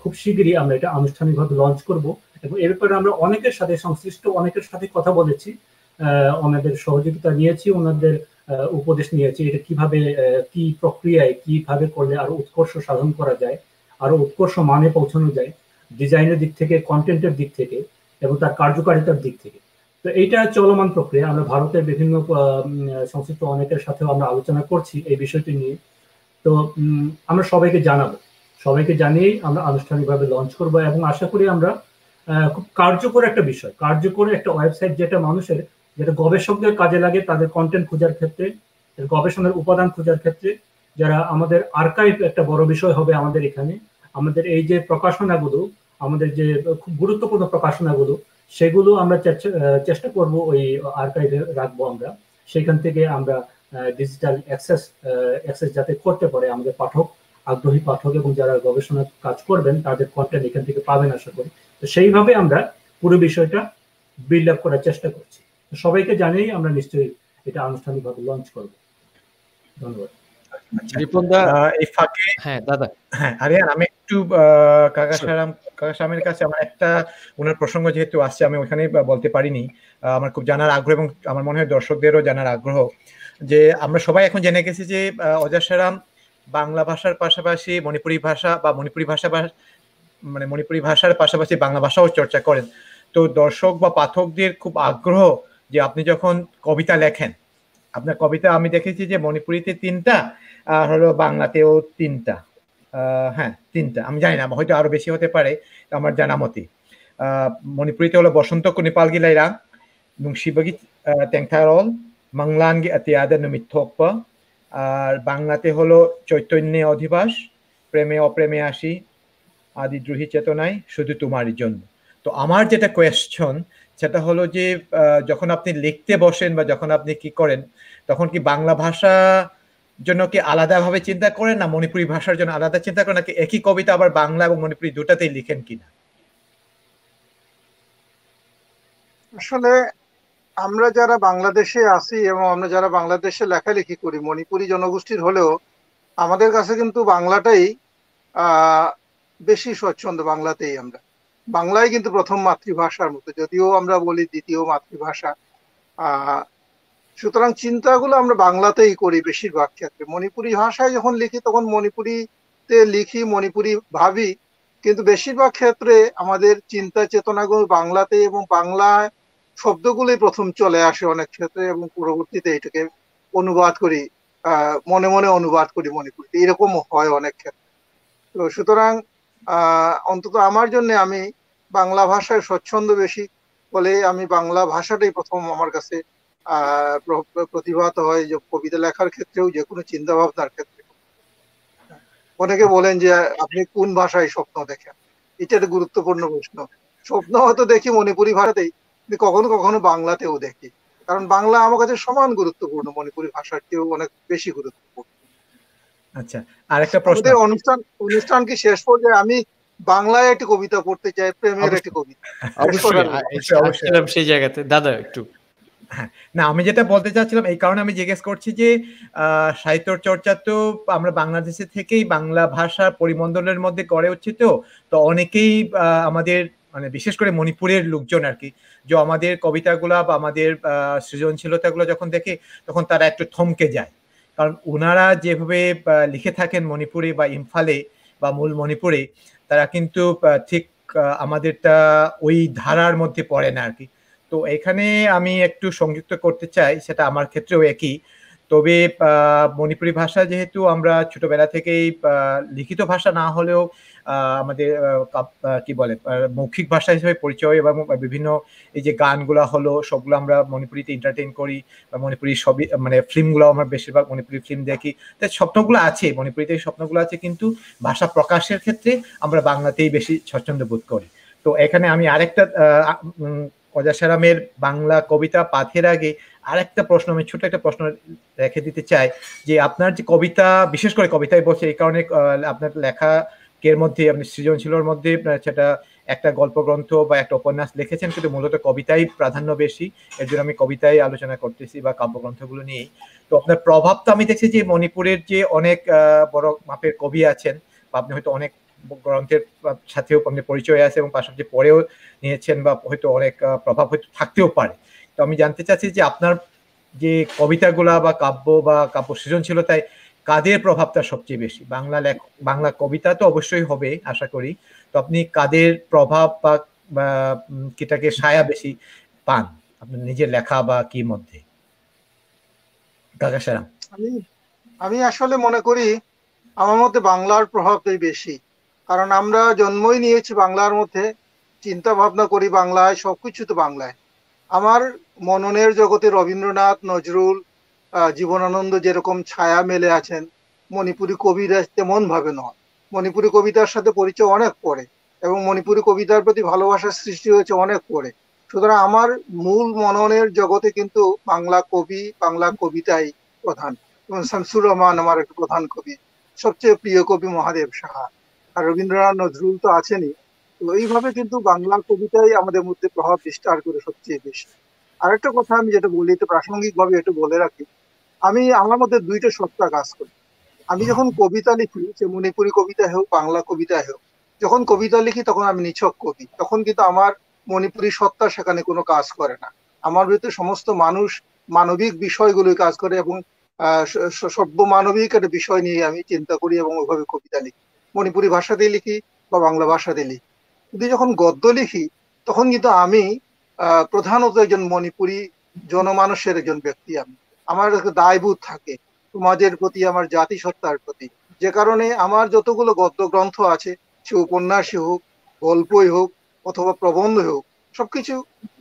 খুব শীঘ্রই আমরা এটা আনুষ্ঠানিকভাবে লঞ্চ করব, এবং এর ব্যাপারে আমরা অনেকের সাথে, সংশ্লিষ্ট অনেকের সাথে কথা বলেছি, ওনাদের সহযোগিতা নিয়েছি, ওনাদের উপদেশ নিয়েছি, এটা কিভাবে, কি প্রক্রিয়ায়, কিভাবে করলে আরো উৎকর্ষ সাধন করা যায়, আরো উৎকর্ষ মানে পৌঁছানো যায়, ডিজাইনের দিক থেকে, কন্টেন্টের দিক থেকে, এবং তার কার্যকারিতার দিক থেকে। তো এইটা চলমান প্রক্রিয়া। আমরা ভারতের বিভিন্ন সংশ্লিষ্ট অনেকের সাথেও আমরা আলোচনা করছি এই বিষয়টি নিয়ে। তো আমরা সবাইকে জানাবো, সবাইকে জানিয়েই আমরা আনুষ্ঠানিকভাবে লঞ্চ করব, এবং আশা করি আমরা খুব কার্যকর একটা বিষয়, কার্যকর একটা ওয়েবসাইট, যেটা গবেষকদের কাজে লাগে, তাদের কন্টেন্ট খোঁজার ক্ষেত্রে, গবেষণার উপাদান খোঁজার ক্ষেত্রে। যারা আমাদের আর্কাইভ একটা বড় বিষয় হবে আমাদের এখানে, আমাদের এই যে প্রকাশনাগুলো, আমাদের যে খুব গুরুত্বপূর্ণ প্রকাশনাগুলো, সেগুলো আমরা চেষ্টা করব ওই আর্কাইভে রাখবো আমরা। সেখান থেকে আমরা ডিজিটাল অ্যাক্সেস যাতে করতে পারে আমাদের পাঠক, আগ্রহী পাঠক, এবং যারা গবেষণার কাজ করবেন তাদের কন্টেন্ট এখান থেকে পাবেন আশা করি। তো সেইভাবে আমরা পুরো বিষয়টা বিল্ড আপ করার চেষ্টা করছি। সবাইকে জানিয়েই আমরা নিশ্চয়ই এটা আনুষ্ঠানিকভাবে লঞ্চ করব। ধন্যবাদ। এই ফাঁকে হ্যাঁ দাদা, হ্যাঁ আরিয়ান, আমি একটু কাকা সামের কাছে আমার একটা ওনার প্রসঙ্গ যেহেতু আসছে, আমি ওখানে বলতে পারিনি। আমার খুব জানার আগ্রহ, এবং আমার মনে হয় দর্শকদেরও জানার আগ্রহ, যে আমরা সবাই এখন জেনে গেছি যে অজাসেরাম বাংলা ভাষার পাশাপাশি মণিপুরি ভাষা, বা মণিপুরি ভাষার পাশাপাশি বাংলা ভাষাও চর্চা করেন। তো দর্শক বা পাঠকদের খুব আগ্রহ যে আপনি যখন কবিতা লেখেন, আপনার কবিতা আমি দেখেছি যে মণিপুরিতে 3টা, আর হলো বাংলাতেও 3টা। হ্যাঁ 3টা, আমি জানি না, হয়তো আরো বেশি হতে পারে আমার জানা মতে। মণিপুরিতে হলো বসন্ত কুনিপালগি লাইরাং নুংশিবাগি তেংথারল মাংলানগি আতিয়াদা নুমিথোপ্পা, আর বাংলাতে হলো চৈতন্যে অধিবাস, প্রেমে অপ্রেমে আসি, আদিদ্রোহী চেতনায় শুধু তোমারই জন্য। তো আমার যেটা কোয়েশ্চন সেটা হলো যে যখন আপনি লিখতে বসেন বা যখন আপনি কি করেন, তখন কি বাংলা ভাষা জন্য কি আলাদাভাবে চিন্তা করেন, না মণিপুরি ভাষার জন্য আলাদা চিন্তা করেন, নাকি একই কবিতা আবার বাংলা এবং মণিপুরি দুটাতেই লিখেন কিনা? আসলে আমরা যারা বাংলাদেশে আছি এবং আমরা যারা বাংলাদেশে লেখালেখি করি, মণিপুরি জনগোষ্ঠীর হলেও আমাদের কাছে কিন্তু বাংলাটাই বেশি স্বচ্ছন্দ। বাংলাতেই আমরা, বাংলাই কিন্তু প্রথম মাতৃভাষার মতো, যদিও আমরা বলি দ্বিতীয় মাতৃভাষা। সুতরাং চিন্তাগুলো আমরা বাংলাতেই করি বেশিরভাগ ক্ষেত্রে। মণিপুরি ভাষায় যখন লিখি তখন মণিপুরিতে লিখি, মণিপুরি ভাবি, কিন্তু বেশিরভাগ ক্ষেত্রে আমাদের চিন্তা চেতনাগুলো বাংলাতে, এবং বাংলায় শব্দগুলোই প্রথম চলে আসে অনেক ক্ষেত্রে, এবং পরবর্তীতে এটাকে অনুবাদ করি, মনে মনে অনুবাদ করি মণিপুরিতে, এরকম হয় অনেক ক্ষেত্রে। তো সুতরাং অন্তত আমার জন্য আমি বাংলা ভাষায় স্বচ্ছন্দ বেশি বলে আমি বাংলা ভাষাটাই প্রথম আমার কাছে প্রতিভাত হয়, যে কবিতা লেখার ক্ষেত্রেও, যে কোনো চিন্তা ভাবনার ক্ষেত্রে। অনেকে বলেন যে আপনি কোন ভাষায় স্বপ্ন দেখেন, এটা একটা গুরুত্বপূর্ণ প্রশ্ন। স্বপ্ন হয়তো দেখি মণিপুরি ভাষাতেই, কিন্তু কখনো কখনো বাংলাতেও দেখি, কারণ বাংলা আমার কাছে সমান গুরুত্বপূর্ণ, মণিপুরি ভাষার চেয়েও অনেক বেশি গুরুত্বপূর্ণ। আচ্ছা, আরেকটা প্রশ্ন। অনুষ্ঠান কি শেষ পর্যায়ে আমি বাংলায় একটি কবিতা পড়তে চাই, প্রেমের একটি কবিতা। সেই জায়গাতে দাদা একটু। হ্যাঁ, না আমি যেটা বলতে চাচ্ছিলাম, এই কারণে আমি জিজ্ঞেস করছি যে সাহিত্য চর্চা তো আমরা বাংলাদেশে থেকেই বাংলা ভাষা পরিমণ্ডলের মধ্যে গড়ে উঠছে। তো অনেকেই আমাদের, মানে বিশেষ করে মণিপুরের লোকজন আর কি, যে আমাদের কবিতাগুলা বা আমাদের সৃজনশীলতাগুলো যখন দেখে তখন তারা একটু থমকে যায়, কারণ ওনারা যেভাবে লিখে থাকেন মণিপুরে বা ইম্ফলে বা মূল মণিপুরে, তারা কিন্তু ঠিক আমাদেরটা ওই ধারার মধ্যে পড়ে না আর কি। তো এখানে আমি একটু সংযুক্ত করতে চাই, সেটা আমার ক্ষেত্রেও একই। তো তবে মণিপুরি ভাষা যেহেতু আমরা ছোটবেলা থেকেই লিখিত ভাষা না হলেও আমাদের কি বলে মৌখিক ভাষা হিসেবে পরিচয়, এবং বিভিন্ন এই যে গানগুলা হলো সবগুলো আমরা মণিপুরিতে এন্টারটেইন করি, বা মণিপুরি ছবি মানে ফিল্মগুলো আমরা বেশিরভাগ মণিপুরি ফিল্ম দেখি, তাই স্বপ্নগুলো আছে মণিপুরিতে, স্বপ্নগুলো আছে, কিন্তু ভাষা প্রকাশের ক্ষেত্রে আমরা বাংলাতেই বেশি স্বচ্ছন্দ বোধ করি। তো এখানে আমি আরেকটা অজাসারামের বাংলা কবিতা পাঠের আগে আরেকটা প্রশ্ন, আমি ছোট একটা প্রশ্ন রেখে দিতে চাই, যে আপনার যে কবিতা, বিশেষ করে কবিতায় বলছে, এই কারণে আপনার লেখার মধ্যে আপনি সৃজনশীলের মধ্যে সেটা একটা গল্প গ্রন্থ বা একটা উপন্যাস লিখেছেন, কিন্তু মূলত কবিতাই প্রাধান্য বেশি, এর জন্য আমি কবিতাই আলোচনা করতেছি বা কাব্যগ্রন্থগুলো নিয়েই। তো আপনার প্রভাব তো আমি দেখছি যে মণিপুরের যে অনেক বড় মাপের কবি আছেন, বা আপনি হয়তো অনেক গ্রন্থের সাথেও আপনি পরিচয় আছে এবং পাশাপাশি পড়েও নিয়েছেন, বা হয়তো অনেক প্রভাব হয়তো থাকতেও পারে। তো আমি জানতে চাচ্ছি যে আপনার যে কবিতাগুলা বা কাব্য বা কাব্য সৃজনশীলতায় কাদের প্রভাবটা সবচেয়ে বেশি? বাংলা কবিতা তো অবশ্যই হবে আশা করি, তো আপনি কাদের প্রভাব বা কিটাকে ছায়া বেশি পান আপনার নিজের লেখা বা কি মধ্যে? কাকা সারাম। আমি আসলে মনে করি আমার মধ্যে বাংলার প্রভাবটাই বেশি, কারণ আমরা জন্মই নিয়েছি বাংলার মধ্যে, চিন্তা ভাবনা করি বাংলায়, সবকিছু তো বাংলায়। আমার মননের জগতে রবীন্দ্রনাথ, নজরুল, জীবনানন্দ যেরকম ছায়া মেলে আছেন, মণিপুরী কবিরা তেমন ভাবে নয়। মণিপুরী কবিতার সাথে পরিচয় অনেক পরে, এবং মণিপুরী কবিতার প্রতি ভালোবাসার সৃষ্টি হয়েছে অনেক পরে। সুতরাং আমার মূল মননের জগতে কিন্তু বাংলা কবি, বাংলা কবিতাই প্রধান। যেমন শামসুর রহমান আমার একটা প্রধান কবি, সবচেয়ে প্রিয় কবি মহাদেব সাহা, আর রবীন্দ্রনাথ, নজরুল তো আছেনই। তো এইভাবে কিন্তু বাংলা কবিতাই আমাদের মধ্যে প্রভাব বিস্তার করে সবচেয়ে বেশি। আরেকটা কথা আমি যেটা বলি, তো প্রাসঙ্গিক ভাবে একটু বলে রাখি, আমার মধ্যে দুইটা সত্তা কাজ করে। আমি যখন কবিতা লিখি, সে মণিপুরী কবিতা হোক, বাংলা কবিতা হোক, যখন কবিতা লিখি তখন আমি নিছক কবি, তখন কিন্তু আমার মণিপুরী সত্তা সেখানে কোনো কাজ করে না। আমার ভিতরে সমস্ত মানুষ, মানবিক বিষয়গুলোই কাজ করে, এবং সভ্য মানবিক একটা বিষয় নিয়ে আমি চিন্তা করি এবং ওইভাবে কবিতা লিখি। মণিপুরী ভাষাতেই লিখি বা বাংলা ভাষাতেই লিখি। কিন্তু যখন গদ্য লিখি তখন কিন্তু আমি প্রধানত একজন মণিপুরী জনমানুষের একজন ব্যক্তি। আমার একটা দায়বোধ থাকে সমাজের প্রতি, আমার জাতিসত্তার প্রতি, যে কারণে আমার যতগুলো গদ্য গ্রন্থ আছে, সে উপন্যাসই হোক, গল্পই হোক, অথবা প্রবন্ধই হোক, সবকিছু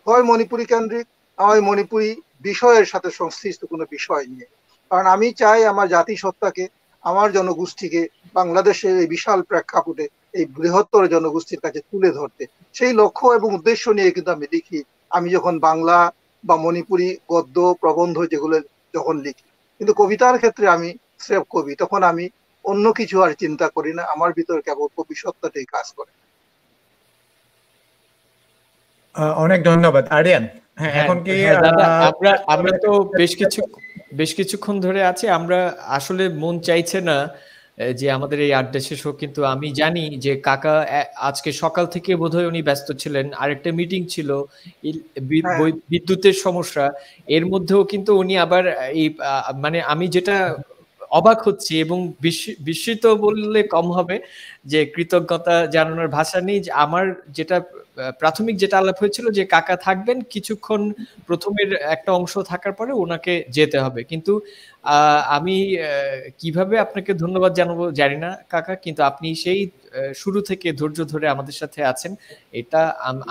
হয় মণিপুরী কেন্দ্রিক, হয় মণিপুরী বিষয়ের সাথে সংশ্লিষ্ট কোনো বিষয় নিয়ে। কারণ আমি চাই আমার জাতিসত্তাকে, আমার জনগোষ্ঠীকে বাংলাদেশের এই বিশাল প্রেক্ষাপটে এই বৃহত্তর জনগোষ্ঠীর কাছে তুলে ধরতে। সেই লক্ষ্য এবং উদ্দেশ্য নিয়ে কিন্তু আমি লিখি। আমি যখন বাংলা বা মণিপুরী গদ্য প্রবন্ধ যেগুলো যখন লিখি, কিন্তু কবিতার ক্ষেত্রে আমি স্রেফ কবি, তখন আমি অন্য কিছু আর চিন্তা করি না, আমার ভিতর কেবল কবি সত্তাটাই কাজ করে। অনেক ধন্যবাদ আরিয়ান। হ্যাঁ, এখন কি দাদা, আমরা তো বেশ কিছুক্ষণ ধরে আছি, আমরা আসলে মন চাইছে না যে আমাদের এই আড্ডা শেষ হোক, কিন্তু আমি জানি যে কাকা আজকে সকাল থেকে বোধহয় উনি ব্যস্ত ছিলেন, আরেকটা মিটিং ছিল, বিদ্যুতের সমস্যা, এর মধ্যেও কিন্তু উনি আবার এই মানে আমি যেটা অবাক হচ্ছি এবং বিস্মিত বললে কম হবে, যে কৃতজ্ঞতা জানানোর ভাষা নেই। আমার যেটা প্রাথমিক যেটা আলাপ হয়েছিল যে কাকা থাকবেন কিছুক্ষণ, প্রথমের একটা অংশ থাকার পরে ওনাকে যেতে হবে, কিন্তু আমি কিভাবে আপনাকে ধন্যবাদ জানাবো জানি না কাকা, কিন্তু আপনি সেই শুরু থেকে ধৈর্য ধরে আমাদের সাথে আছেন, এটা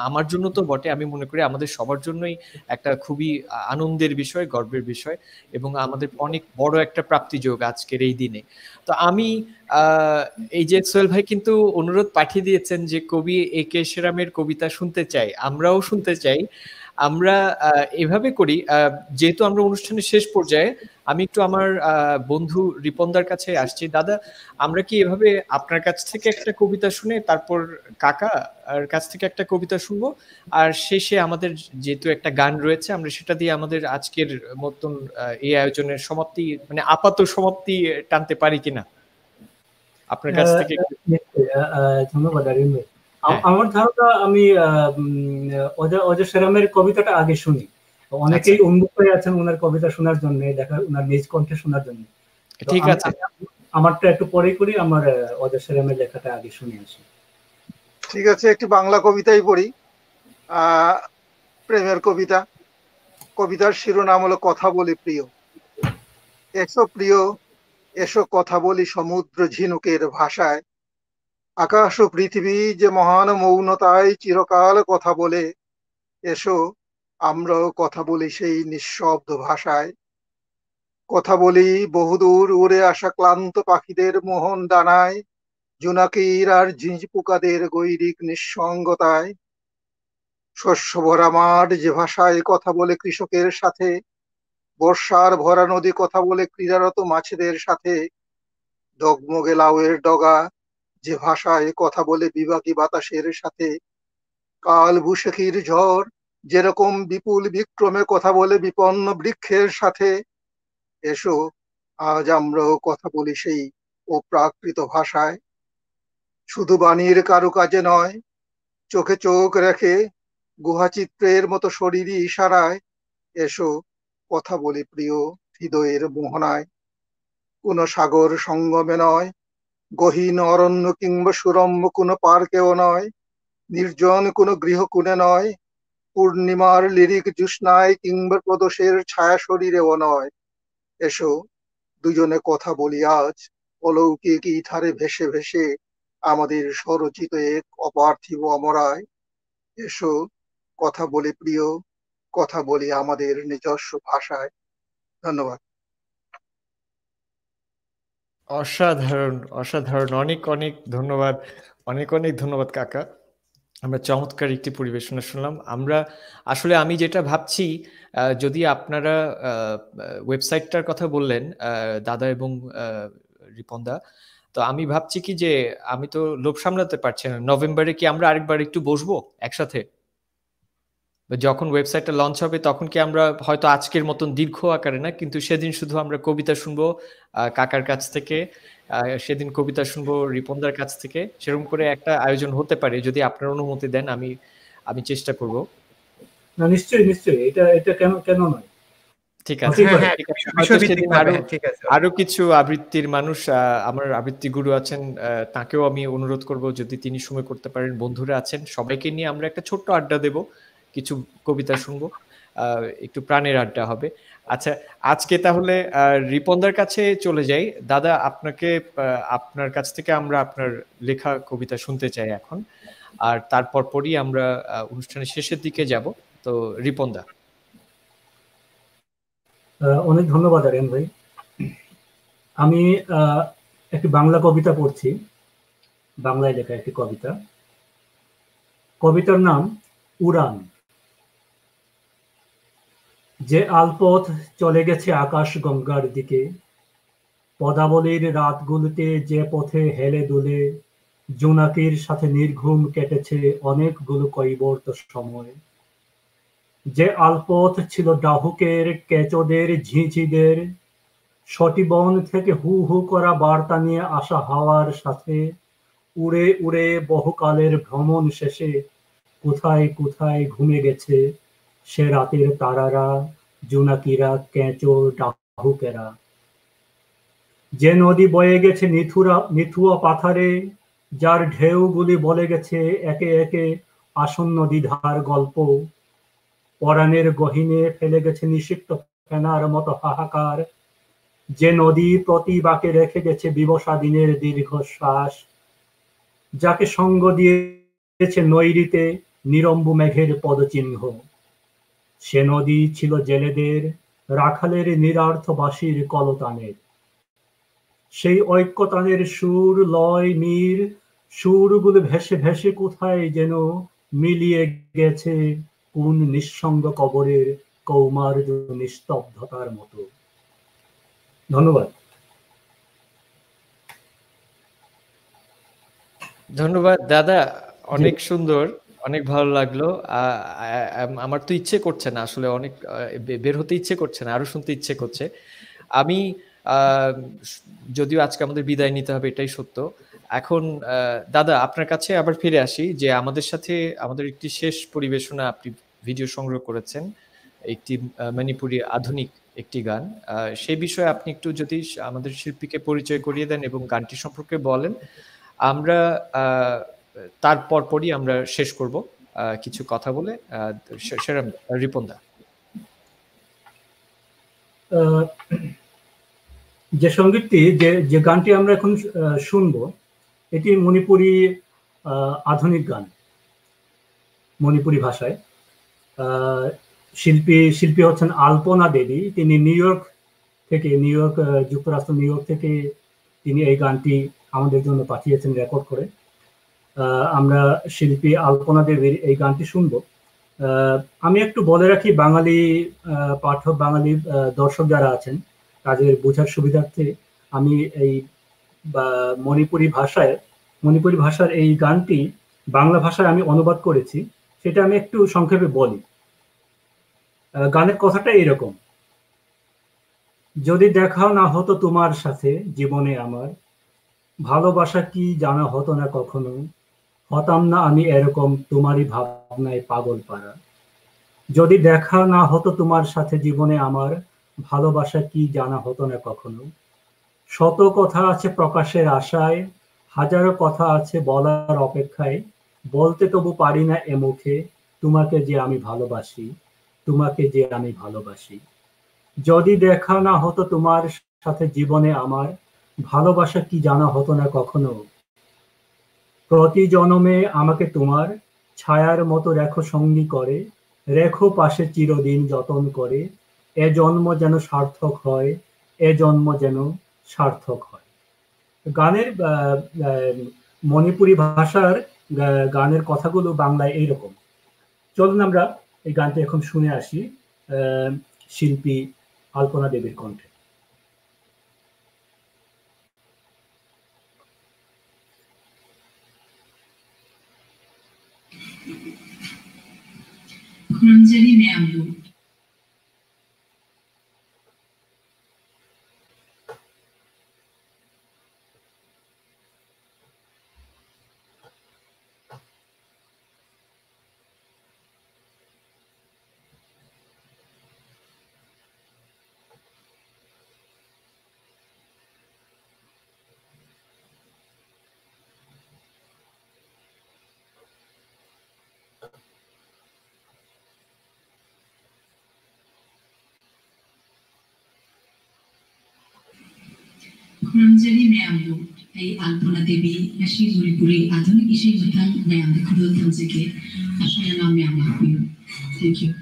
আমার জন্য তো বটে, আমি মনে করি আমাদের সবার জন্যই একটা খুবই আনন্দের বিষয়, গর্বের বিষয়, এবং আমাদের অনেক বড় একটা প্রাপ্তিযোগ আজকের এই দিনে। তো আমি এই যে সোহেল ভাই কিন্তু অনুরোধ পাঠিয়ে দিয়েছেন যে কবি এ কে সেরামের কবিতা শুনতে চাই, আমরাও শুনতে চাই। আমরা এভাবে করি, যেহেতু আমরা অনুষ্ঠানের শেষ পর্যায়ে, আমি একটু আমার বন্ধু রিপনদার কাছে আসছি। দাদা, আমরা কি এভাবে আপনার কাছ থেকে একটা কবিতা শুনে তারপর কাকা আর কাছ থেকে একটা কবিতা শুনবো, আর শেষে আমাদের যেহেতু একটা গান রয়েছে আমরা সেটা দিয়ে আমাদের আজকের মতন এই আয়োজনের সমাপ্তি, মানে আপাত সমাপ্তি টানতে পারি কিনা আপনার কাছ থেকে? ধন্যবাদ আরিয়ান ভাই। আমার ধারণা আমি অজয় কবিতাটা আগে শুনি, অনেকেই উন্মুক্ত হয়ে আছেন ওনার কবিতা শোনার জন্য, ওনার নিজ কণ্ঠে শোনার জন্য। ঠিক আছে, আমারটা একটু পরে করি, আমার অজয় সেরামের লেখাটা আগে শুনে আসি। ঠিক আছে, একটি বাংলা কবিতাই পড়ি, প্রেমের কবিতা। কবিতার শিরোনাম হলো কথা বলে প্রিয়। এসো প্রিয়, এসো কথা বলি সমুদ্র ঝিনুকের ভাষায়। আকাশ ও পৃথিবী যে মহান মৌনতায় চিরকাল কথা বলে, এসো আমরাও কথা বলি সেই নিঃশব্দ ভাষায়। কথা বলি বহুদূর উড়ে আসা ক্লান্ত পাখিদের মোহন ডানায়, জোনাকির আর ঝিঁঝ পোকাদের গৈরিক নিঃসঙ্গতায়। শস্য ভরা মাঠ যে ভাষায় কথা বলে কৃষকের সাথে, বর্ষার ভরা নদী কথা বলে ক্রীড়ারত মাছেদের সাথে, ডগমগে লাউয়ের ডগা যে ভাষায় কথা বলে বিবাগী বাতাসের সাথে, কাল বৈশাখীর ঝড় যেরকম বিপুল বিক্রমে কথা বলে বিপন্ন বৃক্ষের সাথে, এসো আজ আমরাও কথা বলি সেই অপ্রাকৃত ভাষায়। শুধু বাণীর কারুকাজে নয়, চোখে চোখ রেখে গুহাচিত্রের মতো শরীরী ইশারায়, এসো কথা বলি প্রিয় হৃদয়ের মোহনায়। কোনো সাগর সঙ্গমে নয়, গহীন অরণ্য কিংবা সুরম্য কোনো পার্কেও নয়, নির্জন কোনো গৃহকোণে নয়, পূর্ণিমার লিরিক জ্যোৎস্নায় কিংবা প্রদোষের ছায়া শরীরেও নয়। এসো দুজনে কথা বলি আজ অলৌকিক ইথারে ভেসে ভেসে আমাদের স্বরচিত এক অপার্থিব অমরায়। এসো কথা বলি প্রিয়, কথা বলি আমাদের নিজস্ব ভাষায়। ধন্যবাদ। অসাধারণ, অসাধারণ। অনেক অনেক ধন্যবাদ, অনেক অনেক ধন্যবাদ কাকা। আমরা চমৎকার একটি পরিবেশনা শুনলাম। আমরা আসলে আমি যেটা ভাবছি, যদি আপনারা ওয়েবসাইটটার কথা বললেন দাদা এবং রিপনদা, তো আমি ভাবছি কি যে আমি তো লোভ সামলাতে পারছি না, নভেম্বরে কি আমরা আরেকবার একটু বসবো একসাথে? যখন ওয়েবসাইটটা লঞ্চ হবে তখন কি আমরা হয়তো আজকের মতন দীর্ঘ আকারে না, কিন্তু সেদিন শুধু আমরা কবিতা শুনবো কাকার কাছ থেকে, সেদিন কবিতা শুনবো রিপনদার কাছ থেকে, সেরকম করে একটা আয়োজন হতে পারে যদি আপনার অনুমতি দেন। আমি আমি চেষ্টা করব। না, নিশ্চয়ই নিশ্চয়ই, এটা এটা কেন কেন নয়, ঠিক আছে, হতেই পারে। ঠিক আছে। হয়তো বিষয়ভিত্তিক সেদিন ভাবে, আরো হ্যাঁ, ঠিক আছে। আরো কিছু আবৃত্তির মানুষ, আমার আবৃত্তি গুরু আছেন, তাকেও আমি অনুরোধ করব যদি তিনি সময় করতে পারেন, বন্ধুরা আছেন, সবাইকে নিয়ে আমরা একটা ছোট্ট আড্ডা দেব, কিছু কবিতা শুনবো, একটু প্রাণের আড্ডা হবে। আচ্ছা, আজকে তাহলে রিপনদার কাছে চলে যাই। দাদা, আপনাকে আপনার কাছ থেকে আমরা আপনার লেখা কবিতা শুনতে চাই এখন, আর তারপর পরই আমরা অনুষ্ঠানের শেষের দিকে যাব। তো রিপনদা। অনেক ধন্যবাদ আরিয়ান ভাই। আমি একটি বাংলা কবিতা পড়ছি, বাংলায় লেখা একটি কবিতা। কবিতার নাম উড়ান। যে আলপথ চলে গেছে আকাশ গঙ্গার দিকে, পদাবলীর রাতগুলোতে যে পথে হেলে দুলে জোনাকির সাথে নির্ঘুম কেটেছে অনেকগুলো কৈবর্ত সময়। যে আলপথ ছিল ডাহুকের, কেচোদের, ঝিঁঝিদের, সটিবন থেকে হু হু করা বার্তা নিয়ে আসা হাওয়ার সাথে উড়ে উড়ে বহুকালের ভ্রমণ শেষে কোথায় কোথায় ঘুমে গেছে সে রাতের তারারা, জোনাকিরা, কেঁচো, ডাহুকেরা। যে নদী বয়ে গেছে নিথুয়া পাথারে, যার ঢেউগুলি বলে গেছে একে একে আসন্ন দ্বিধার গল্প, পরাণের গহীনে ফেলে গেছে নিষিক্ত ফেনার মতো হাহাকার, যে নদী প্রতি বাঁকে রেখে গেছে বিবসা দিনের দীর্ঘশ্বাস, যাকে সঙ্গ দিয়েছে নৈরিতে নিরম্বু মেঘের পদচিহ্ন। সে নদী ছিল জেলেদের, রাখালের নিরার্থবাসীর কলতানের। সেই ঐক্যতানের সুর, লয়, নীর, সুরগুলো ভেসে ভেসে কোথায় যেন মিলিয়ে গেছে কোন নিঃসঙ্গ কবরের কৌমার্য নিস্তব্ধতার মতো। ধন্যবাদ। ধন্যবাদ দাদা, অনেক সুন্দর, অনেক ভালো লাগলো। আমার তো ইচ্ছে করছে না আসলে, অনেক বের হতে ইচ্ছে করছে না, আরো শুনতে ইচ্ছে করছে। আমি যদিও আজকে আমাদের বিদায় নিতে হবে, এটাই সত্য। এখন দাদা আপনার কাছে আবার ফিরে আসি, যে আমাদের সাথে আমাদের একটি শেষ পরিবেশনা আপনি ভিডিও সংগ্রহ করেছেন, একটি মণিপুরি আধুনিক একটি গান। সেই বিষয়ে আপনি একটু যদি আমাদের শিল্পীকে পরিচয় করিয়ে দেন এবং গানটি সম্পর্কে বলেন, আমরা তারপর পরই আমরা শেষ করব কিছু কথা বলে। সেরকম রিপনদা। যে সঙ্গীতটি যে গানটি আমরা এখন শুনবো, এটি মণিপুরি আধুনিক গান, মণিপুরি ভাষায়। শিল্পী হচ্ছেন আলপনা দেবী। তিনি নিউ ইয়র্ক যুক্তরাষ্ট্র নিউ ইয়র্ক থেকে তিনি এই গানটি আমাদের জন্য পাঠিয়েছেন রেকর্ড করে। আমরা শিল্পী আলপনা দেবীর এই গানটি শুনবো। আমি একটু বলে রাখি, বাঙালি পাঠক, বাঙালি দর্শক যারা আছেন তাদের বোঝার সুবিধার্থে আমি এই মণিপুরি ভাষার এই গানটি বাংলা ভাষায় আমি অনুবাদ করেছি, সেটা আমি একটু সংক্ষেপে বলি। গানের কথাটা এইরকম: যদি দেখা না হতো তোমার সাথে জীবনে আমার, ভালোবাসা কি জানা হতো না কখনো, হতাম না আমি এরকম তোমারই ভাবনায় পাগল পারা। যদি দেখা না হতো তোমার সাথে জীবনে আমার, ভালোবাসা কি জানা হতো না কখনো। শত কথা আছে প্রকাশের আশায়, হাজারো কথা আছে বলার অপেক্ষায়, বলতে তবু পারি না এ মুখে, তোমাকে যে আমি ভালোবাসি, তোমাকে যে আমি ভালোবাসি। যদি দেখা না হতো তোমার সাথে জীবনে আমার, ভালোবাসা কি জানা হতো না কখনো। প্রতি জনমে আমাকে তোমার ছায়ার মতো রেখো সঙ্গী করে, রেখো পাশে চিরদিন যতন করে, এ জন্ম যেন সার্থক হয়, এ জন্ম যেন সার্থক হয়। গানের মণিপুরি ভাষার গানের কথাগুলো বাংলায় এইরকম। চলুন আমরা এই গানটি এখন শুনে আসি শিল্পী আলপনা দেবীর কণ্ঠে। Kuranjali Meambu. Kuranjali Meambu, ay Alpona Devi, Ashi Muripuri, Adhanik Ishi Matan Meambu, Kudal Tanzeke, Ashayana Meambu. Thank you.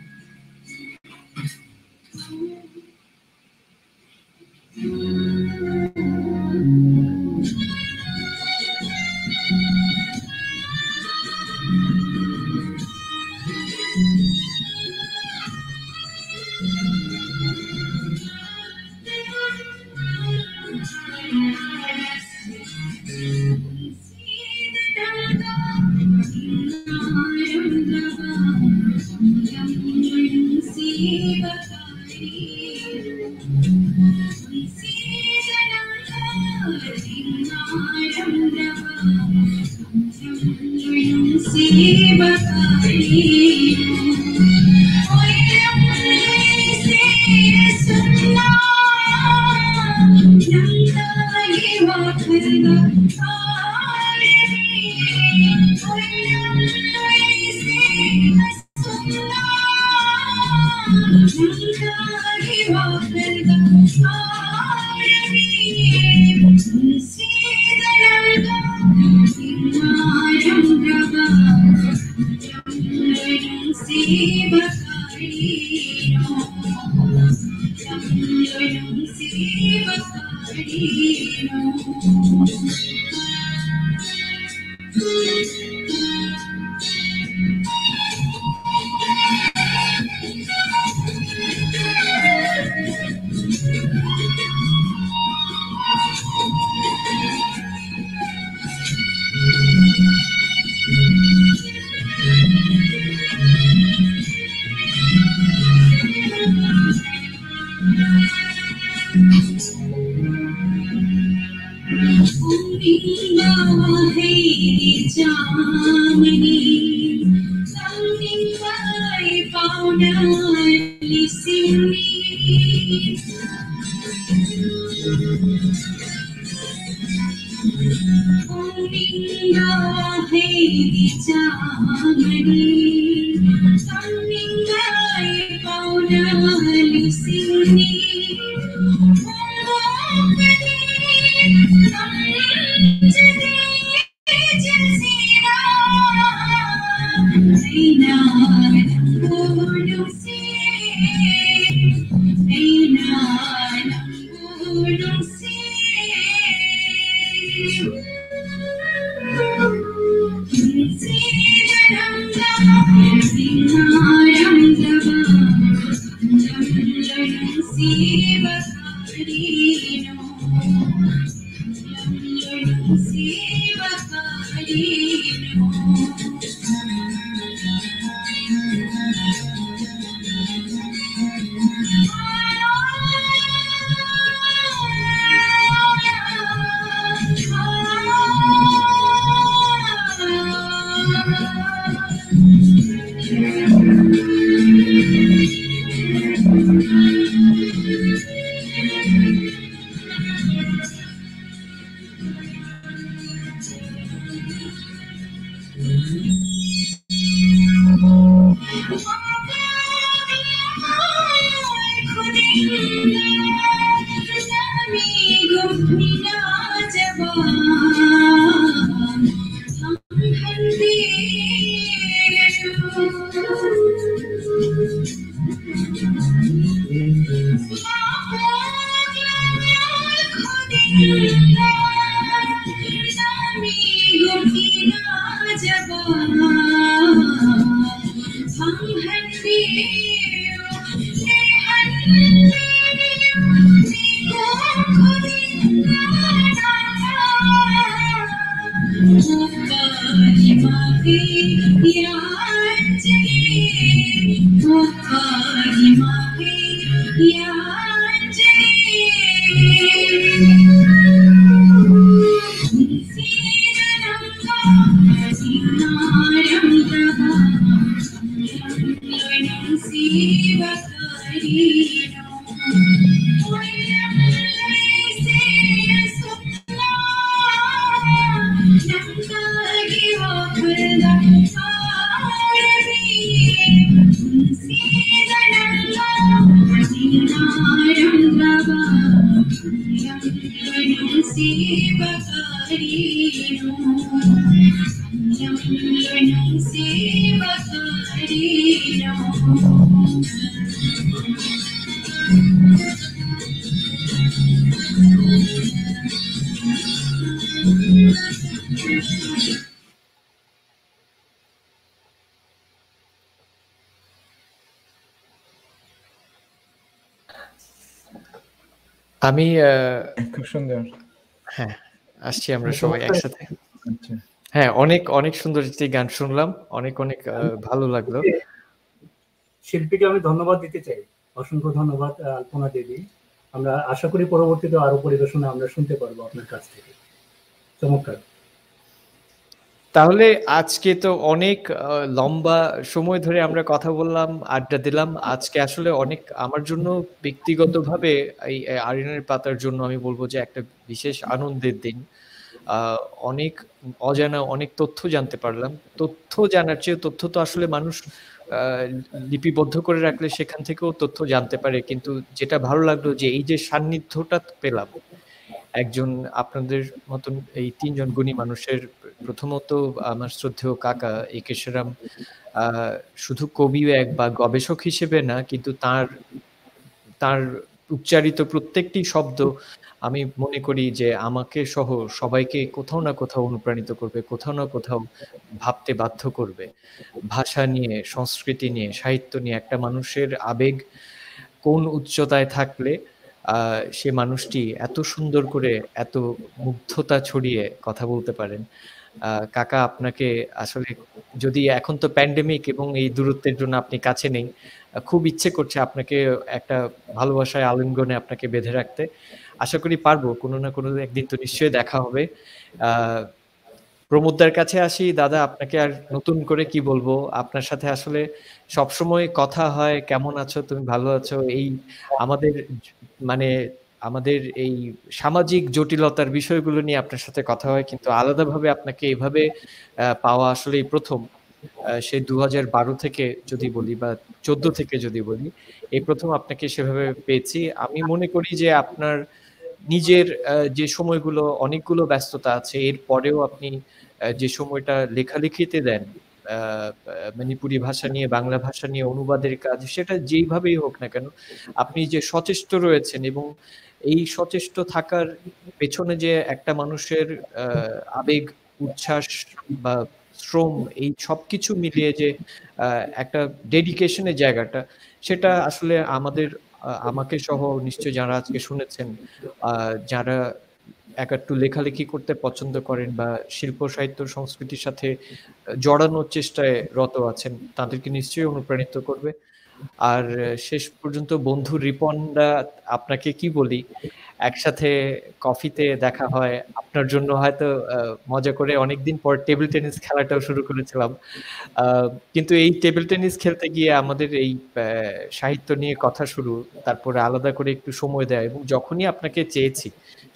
Hey, আমি খুব সুন্দর। হ্যাঁ, আসছি আমরা সবাই একসাথে। আচ্ছা। হ্যাঁ, অনেক অনেক সুন্দর একটি গান শুনলাম, অনেক অনেক ভালো লাগলো। শিল্পীকে আমি ধন্যবাদ দিতে চাই, অসংখ্য ধন্যবাদ আলপনা দেবী। আমরা আশা করি পরবর্তীতে আরো পরিবেশনা আমরা শুনতে পারবো আপনার কাছ থেকে। চমৎকার। তাহলে আজকে তো অনেক লম্বা সময় ধরে আমরা কথা বললাম, আড্ডা দিলাম। আজকে আসলে অনেক আমার জন্য ব্যক্তিগতভাবে এই আরিয়ানের পাতার জন্য আমি বলবো যে একটা বিশেষ আনন্দের দিন। অনেক অজানা অনেক তথ্য জানতে পারলাম। তথ্য জানার চেয়ে তথ্য তো আসলে মানুষ লিপিবদ্ধ করে রাখলে সেখান থেকেও তথ্য জানতে পারে, কিন্তু যেটা ভালো লাগলো যে এই যে সান্নিধ্যটা পেলাম একজন আপনাদের মতন এই তিনজন গুণী মানুষের। প্রথমত আমার শ্রদ্ধেয় কাকা একেশ্বরাম শুধু কবি এক বা গবেষক হিসেবে না, কিন্তু তার উচ্চারিত প্রত্যেকটি শব্দ আমি মনে করি যে আমাকে সহ সবাইকে কোথাও না কোথাও অনুপ্রাণিত করবে, কোথাও না কোথাও ভাবতে বাধ্য করবে। ভাষা নিয়ে, সংস্কৃতি নিয়ে, সাহিত্য নিয়ে একটা মানুষের আবেগ কোন উচ্চতায় থাকলে সে মানুষটি এত সুন্দর করে এত মুগ্ধতা ছড়িয়ে কথা বলতে পারেন। কাকা আপনাকে আসলে, যদি এখন তো প্যান্ডেমিক এবং এই দূরত্বের জন্য আপনি কাছে নেই, খুব ইচ্ছে করছে আপনাকে একটা ভালোবাসায় আলিঙ্গনে আপনাকে বেঁধে রাখতে। আশা করি পারবো, কোনো না কোনো একদিন তো নিশ্চয়ই দেখা হবে। প্রমোদদার কাছে আসি। দাদা, আপনাকে আর নতুন করে কি বলবো, আপনার সাথে আসলে সবসময় কথা হয়, কেমন আছো, তুমি ভালো আছো, এই আমাদের মানে আমাদের এই সামাজিক জটিলতার বিষয়গুলো নিয়ে আপনার সাথে কথা হয়, কিন্তু আলাদাভাবে আপনাকে এভাবে পাওয়া আসলেই প্রথম। সেই 2012 থেকে যদি বলি বা 14 থেকে যদি বলি, এই প্রথম আপনাকে সেভাবে পেয়েছি। আমি মনে করি যে আপনার নিজের যে সময়গুলো, অনেকগুলো ব্যস্ততা আছে, এরপরেও আপনি যে সময়টা লেখালেখিতে দেন, মণিপুরি ভাষা নিয়ে, বাংলা ভাষা নিয়ে অনুবাদের কাজ, সেটা যেইভাবেই হোক না কেন, আপনি যে সচেষ্ট রয়েছেন এবং এই সচেষ্ট থাকার পেছনে যে একটা মানুষের আবেগ, উচ্ছ্বাস বা শ্রম, এই সবকিছু মিলিয়ে যে একটা ডেডিকেশনের জায়গাটা, সেটা আসলে আমাকে সহ নিশ্চয় যারা আজকে শুনেছেন, যারা একটু লেখালেখি করতে পছন্দ করেন বা শিল্প সাহিত্য সংস্কৃতির সাথে জড়ানোর চেষ্টায় রত আছেন, তাদেরকে নিশ্চয়ই অনুপ্রাণিত করবে। আর শেষ পর্যন্ত বন্ধু রিপনদা, আপনাকে কি বলি, একসাথে কফিতে দেখা হয়, আপনার জন্য হয়তো মজা করে অনেকদিন পর টেবিল টেনিস খেলাটাও শুরু করেছিলাম। কিন্তু এই টেবিল টেনিস খেলতে গিয়ে আমাদের এই সাহিত্য নিয়ে কথা শুরু, তারপরে আলাদা করে একটু সময় দেয়, এবং যখনই আপনাকে চেয়েছি,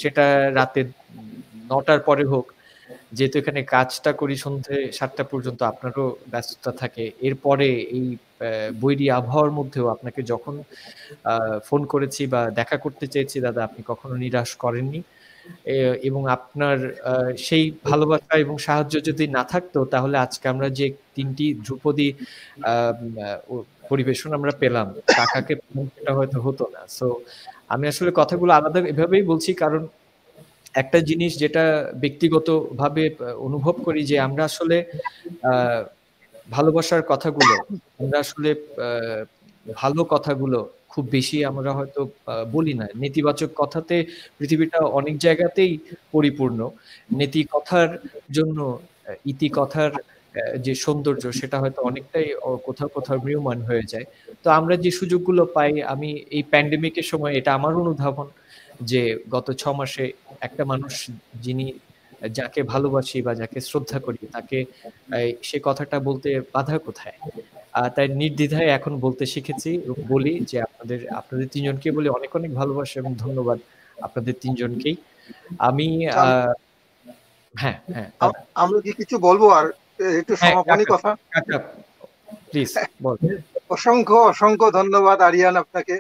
সেটা রাতে 9টার পরে হোক, যেহেতু এখানে কাজটা করি সন্ধ্যে 7টা পর্যন্ত, আপনারও ব্যস্ততা থাকে, এরপরে এই বৈরী আবহাওয়ার মধ্যেও আপনাকে যখন ফোন করেছি বা দেখা করতে চেয়েছি, দাদা আপনি কখনো নিরাশ করেননি। এবং আপনার সেই ভালোবাসা এবং সাহায্য যদি না থাকতো, তাহলে আজকে আমরা যে 3টি ধ্রুপদী পরিবেশন আমরা পেলাম, কাকাকে সেটা হয়তো হতো না। সো আমি আসলে কথাগুলো আলাদা এভাবেই বলছি, কারণ একটা জিনিস যেটা ব্যক্তিগতভাবে অনুভব করি যে আমরা আসলে ভালোবাসার কথাগুলো, আমরা আসলে ভালো কথাগুলো খুব বেশি আমরা হয়তো বলি না। নেতিবাচক কথাতে পৃথিবীটা অনেক জায়গাতেই পরিপূর্ণ। নেতি কথার জন্য ইতি কথার যে সৌন্দর্য সেটা হয়তো অনেকটাই কোথাও, কোথাও ম্রিয়মাণ হয়ে যায়। তো আমরা যে সুযোগগুলো পাই, আমি এই প্যান্ডেমিকের সময় এটা আমার অনুধাবন যে গত ৬ মাসে একটা মানুষ যিনি যাকে ভালোবাসি বা যাকে শ্রদ্ধা করি তাকে সে কথাটা বলতে বাধা কোথায়? তাই নির্দ্বিধায় এখন বলতে শিখেছি এবং বলি যে আপনাদের ৩ জনকে বলি অনেক, অনেক ভালোবাসা এবং ধন্যবাদ আপনাদের ৩ জনকেই। আমি হ্যাঁ, হ্যাঁ দাদা। আমরা কি কিছু বলবো আর একটু হ্যাঁ, সমাপনী কথা? কাকা প্লিজ বলেন। অসংখ্য অসংখ্য ধন্যবাদ আরিয়ান আপনাকে।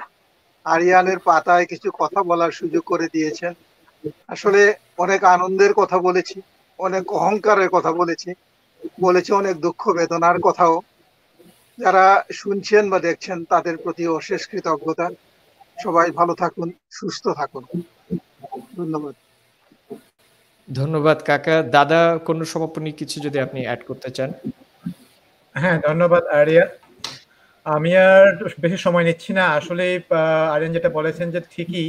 আরিয়ানের পাতায় কিছু কথা বলার সুযোগ করে দিয়েছেন। আসলে অনেক আনন্দের কথা বলেছি, অনেক অহংকারের কথা বলেছি, অনেক দুঃখ বেদনার কথাও। যারা শুনছেন বা দেখছেন তাদের প্রতি অশেষ কৃতজ্ঞতা। সবাই ভালো থাকুন, সুস্থ থাকুন। ধন্যবাদ। ধন্যবাদ কাকা। দাদা কোনো সমাপনী কিছু যদি আপনি অ্যাড করতে চান? হ্যাঁ, ধন্যবাদ আরিয়ান। আমি আর বেশি সময় নিচ্ছি না। আসলে আরিয়ান যেটা বলেছেন যে ঠিকই,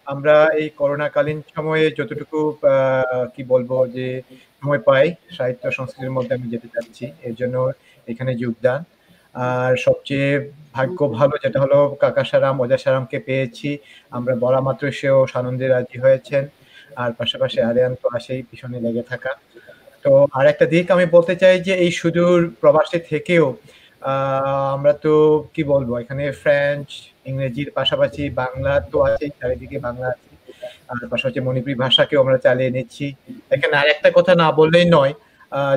আমরা এই করোনাকালীন সময়ে যতটুকু কি বলবো যে সময় পাই সাহিত্য সংস্কৃতির মধ্যে আমি যেতে চাচ্ছি, এর জন্য এখানে যোগদান। আর সবচেয়ে ভাগ্য ভালো যেটা হলো কাকা সারাম, অজা সারামকে পেয়েছি। আমরা বলা মাত্র সেও সানন্দে রাজি হয়েছেন। আর পাশাপাশি আরিয়ান তো আসেই পিছনে লেগে থাকা। তো আর একটা দিক আমি বলতে চাই যে এই সুদূর প্রবাসে থেকেও আমরা তো কি বলবো এখানে ফ্রেঞ্চ, ইংরেজির পাশাপাশি বাংলা তো আছে, চারিদিকে বাংলা আছে। আর পাশাপাশি মণিপুরি ভাষাকেও আমরা চালিয়ে নিচ্ছি। এখানে আর একটা কথা না বললেই নয়,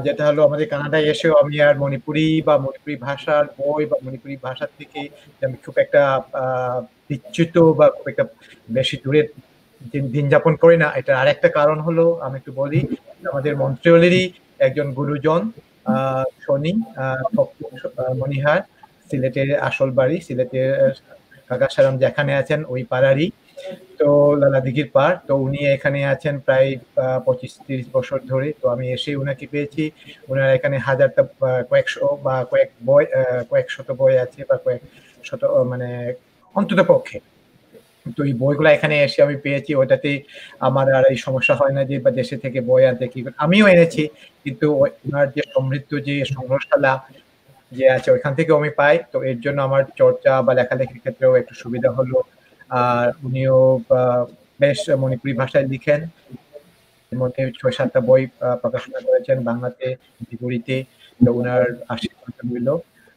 যেটা হলো আমাদের কানাডায় এসেও আমি আর মণিপুরি বা মণিপুরি ভাষার বই বা মণিপুরি ভাষা থেকে আমি খুব একটা বিচ্যুত বা খুব একটা বেশি দূরে দিন যাপন করি না। এটা আরেকটা কারণ হলো আমি একটু বলি, আমাদের মন্ট্রিয়লেরই একজন গুরুজন শনি মনিহার, সিলেটের আসল বাড়ি, সিলেটের কাকা সারাম যেখানে আছেন ওই পাড়ারই, তো লালা দিঘির পাড়। তো উনি এখানে আছেন প্রায় 25-30 বছর ধরে। তো আমি এসে উনাকে পেয়েছি। উনার এখানে হাজারটা কয়েকশো বা কয়েক শত বই আছে বা কয়েক শত মানে অন্তত পক্ষে। তো এই বইগুলো এখানে এসে আমি পেয়েছি, ওটাতে আমার আর এই সমস্যা হয় না যে বা দেশে থেকে বই আনতে কি। আমিও এনেছি, কিন্তু ওনার যে সমৃদ্ধ যে সংগ্রহশালা যে আছে ওইখান থেকে আমি পাই। তো এর জন্য আমার চর্চা বা লেখালেখির ক্ষেত্রেও একটু সুবিধা হলো। আর উনিও বেশ মণিপুরি ভাষায় লিখেন, এর মধ্যে 6-7টা বই প্রকাশনা করেছেন বাংলাতে, বিপরীতে। তো উনার আশীর্বাদ রইল।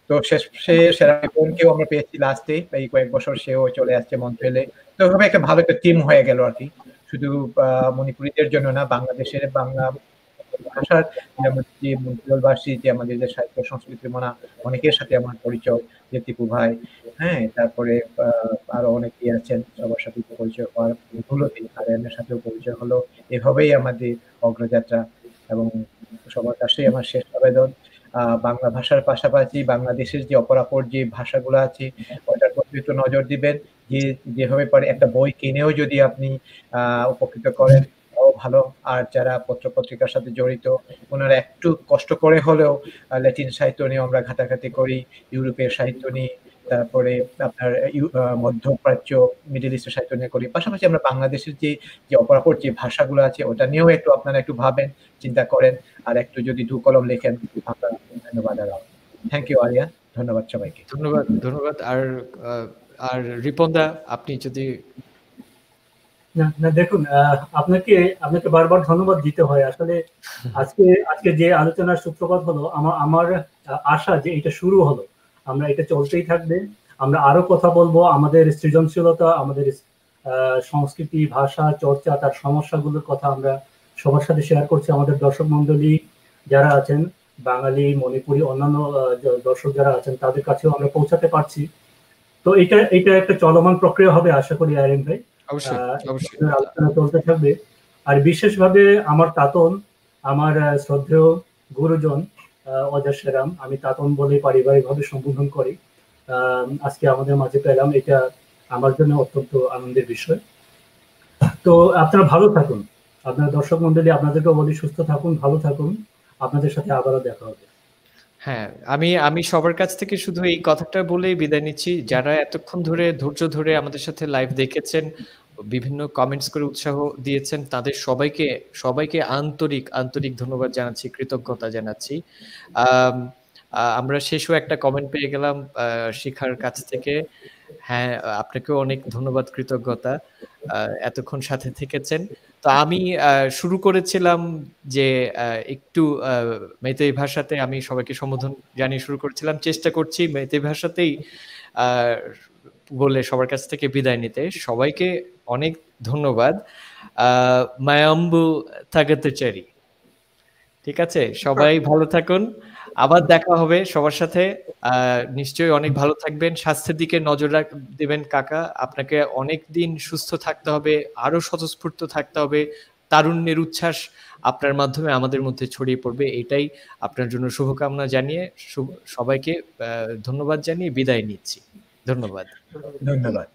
তো শেষে সেরাকেও আমরা পেয়েছি লাস্টে, এই কয়েক বছর সেও চলে আসছে মন্ট্রিয়লে। তো এভাবে একটা ভালো একটা টিম হয়ে গেল আর কি, শুধু মণিপুরীদের জন্য না, বাংলাদেশের বাংলা ভাষার যে মন্ট্রিয়লবাসী, যে আমাদের যে সাহিত্য সংস্কৃতির অনেকের সাথে আমার পরিচয়, যে টিপু ভাই, হ্যাঁ, তারপরে আরো অনেকেই আছেন, সবার সাথে পরিচয় হওয়ার হলো, আরিয়ানের সাথেও পরিচয় হলো। এভাবেই আমাদের অগ্রযাত্রা। এবং সবার কাছেই আমার শেষ আবেদন, বাংলা ভাষার পাশাপাশি বাংলাদেশের যে অপরাপর যে ভাষাগুলো আছে ওটার প্রতি একটু নজর দিবেন। যে যেভাবে পারে একটা বই কিনেও যদি আপনি উপকৃত করেন তাও ভালো। আর যারা পত্র-পত্রিকার সাথে জড়িত ওনারা একটু কষ্ট করে হলেও ল্যাটিন সাহিত্য নিয়ে আমরা ঘাটাঘাটি করি, ইউরোপের সাহিত্য নিয়ে, তারপরে আপনার মধ্যপ্রাচ্য, মিডল ইস্টের সাহিত্য নিয়ে করি। পাশাপাশি আমরা বাংলাদেশের যে অপরাপর যে ভাষাগুলো আছে ওটা নিয়েও একটু আপনারা একটু ভাবেন, চিন্তা করেন, আর একটু যদি দু কলম লেখেন। আপনার ধন্যবাদ। থ্যাংক ইউ আরিয়ান, ধন্যবাদ সবাইকে। ধন্যবাদ, ধন্যবাদ। আর রিপনদা আপনি যদি না দেখুন, আপনাকে বারবার ধন্যবাদ দিতে হয়। আসলে আজকে যে আলোচনার সূত্রপাত হলো, আমার আশা যে এটা শুরু হলো, আমরা এটা চলতেই থাকবে। আমরা আরো কথা বলবো, আমাদের সৃজনশীলতা, আমাদের সংস্কৃতি, ভাষা চর্চা, তার সমস্যাগুলোর কথা আমরা সবার সাথে শেয়ার করছি। আমাদের দর্শক মন্ডলী যারা আছেন, বাঙালি, মণিপুরি, অন্যান্য দর্শক যারা আছেন, তাদের কাছেও আমরা পৌঁছাতে পারছি। তো এটা একটা চলমান প্রক্রিয়া হবে আশা করি আরিয়ান ভাই। আলোচনা চলতে থাকবে। আর বিশেষভাবে আমার তাতন, আমার শ্রদ্ধেয় গুরুজন অজা সেরাম, আমি তাতন বলে পারিবারিকভাবে সম্বোধন করি, আজকে আমাদের মাঝে পেলাম, এটা আমার জন্য অত্যন্ত আনন্দের বিষয়। তো আপনারা ভালো থাকুন, আপনার দর্শক মন্ডলী আপনাদেরকে বলি সুস্থ থাকুন, ভালো থাকুন, আপনাদের সাথে আবারও দেখা হবে। হ্যাঁ, আমি সবার কাছ থেকে শুধু এই কথাটা বলেই বিদায় নিচ্ছি। যারা এতক্ষণ ধরে ধৈর্য ধরে আমাদের সাথে লাইভ দেখেছেন, বিভিন্ন কমেন্টস করে উৎসাহ দিয়েছেন, তাদের সবাইকে আন্তরিক ধন্যবাদ জানাচ্ছি, কৃতজ্ঞতা জানাচ্ছি। আমরা শেষেও একটা কমেন্ট পেয়ে গেলাম শিখার কাছ থেকে। হ্যাঁ, আপনাকেও অনেক ধন্যবাদ, কৃতজ্ঞতা। এতক্ষণ সাথে থেকেছেন। তো আমি শুরু করেছিলাম যে একটু মেইতেই ভাষাতে আমি সবাইকে সম্বোধন জানিয়ে শুরু করেছিলাম। চেষ্টা করছি মেইতেই ভাষাতেই বলে সবার কাছ থেকে বিদায় নিতে। সবাইকে অনেক ধন্যবাদ। মায়াম্বু থাগাতেচারি। ঠিক আছে? সবাই ভালো থাকুন। আবার দেখা হবে সবার সাথে। নিশ্চয়ই অনেক ভালো থাকবেন। স্বাস্থ্যের দিকে নজর দেবেন কাকা। আপনাকে অনেকদিন সুস্থ থাকতে হবে, আরো স্বতঃস্ফূর্ত থাকতে হবে। তারুণ্যের উচ্ছ্বাস আপনার মাধ্যমে আমাদের মধ্যে ছড়িয়ে পড়বে। এটাই আপনার জন্য শুভকামনা জানিয়ে সবাইকে ধন্যবাদ জানিয়ে বিদায় নিচ্ছি। ধন্যবাদ। ধন্যবাদ।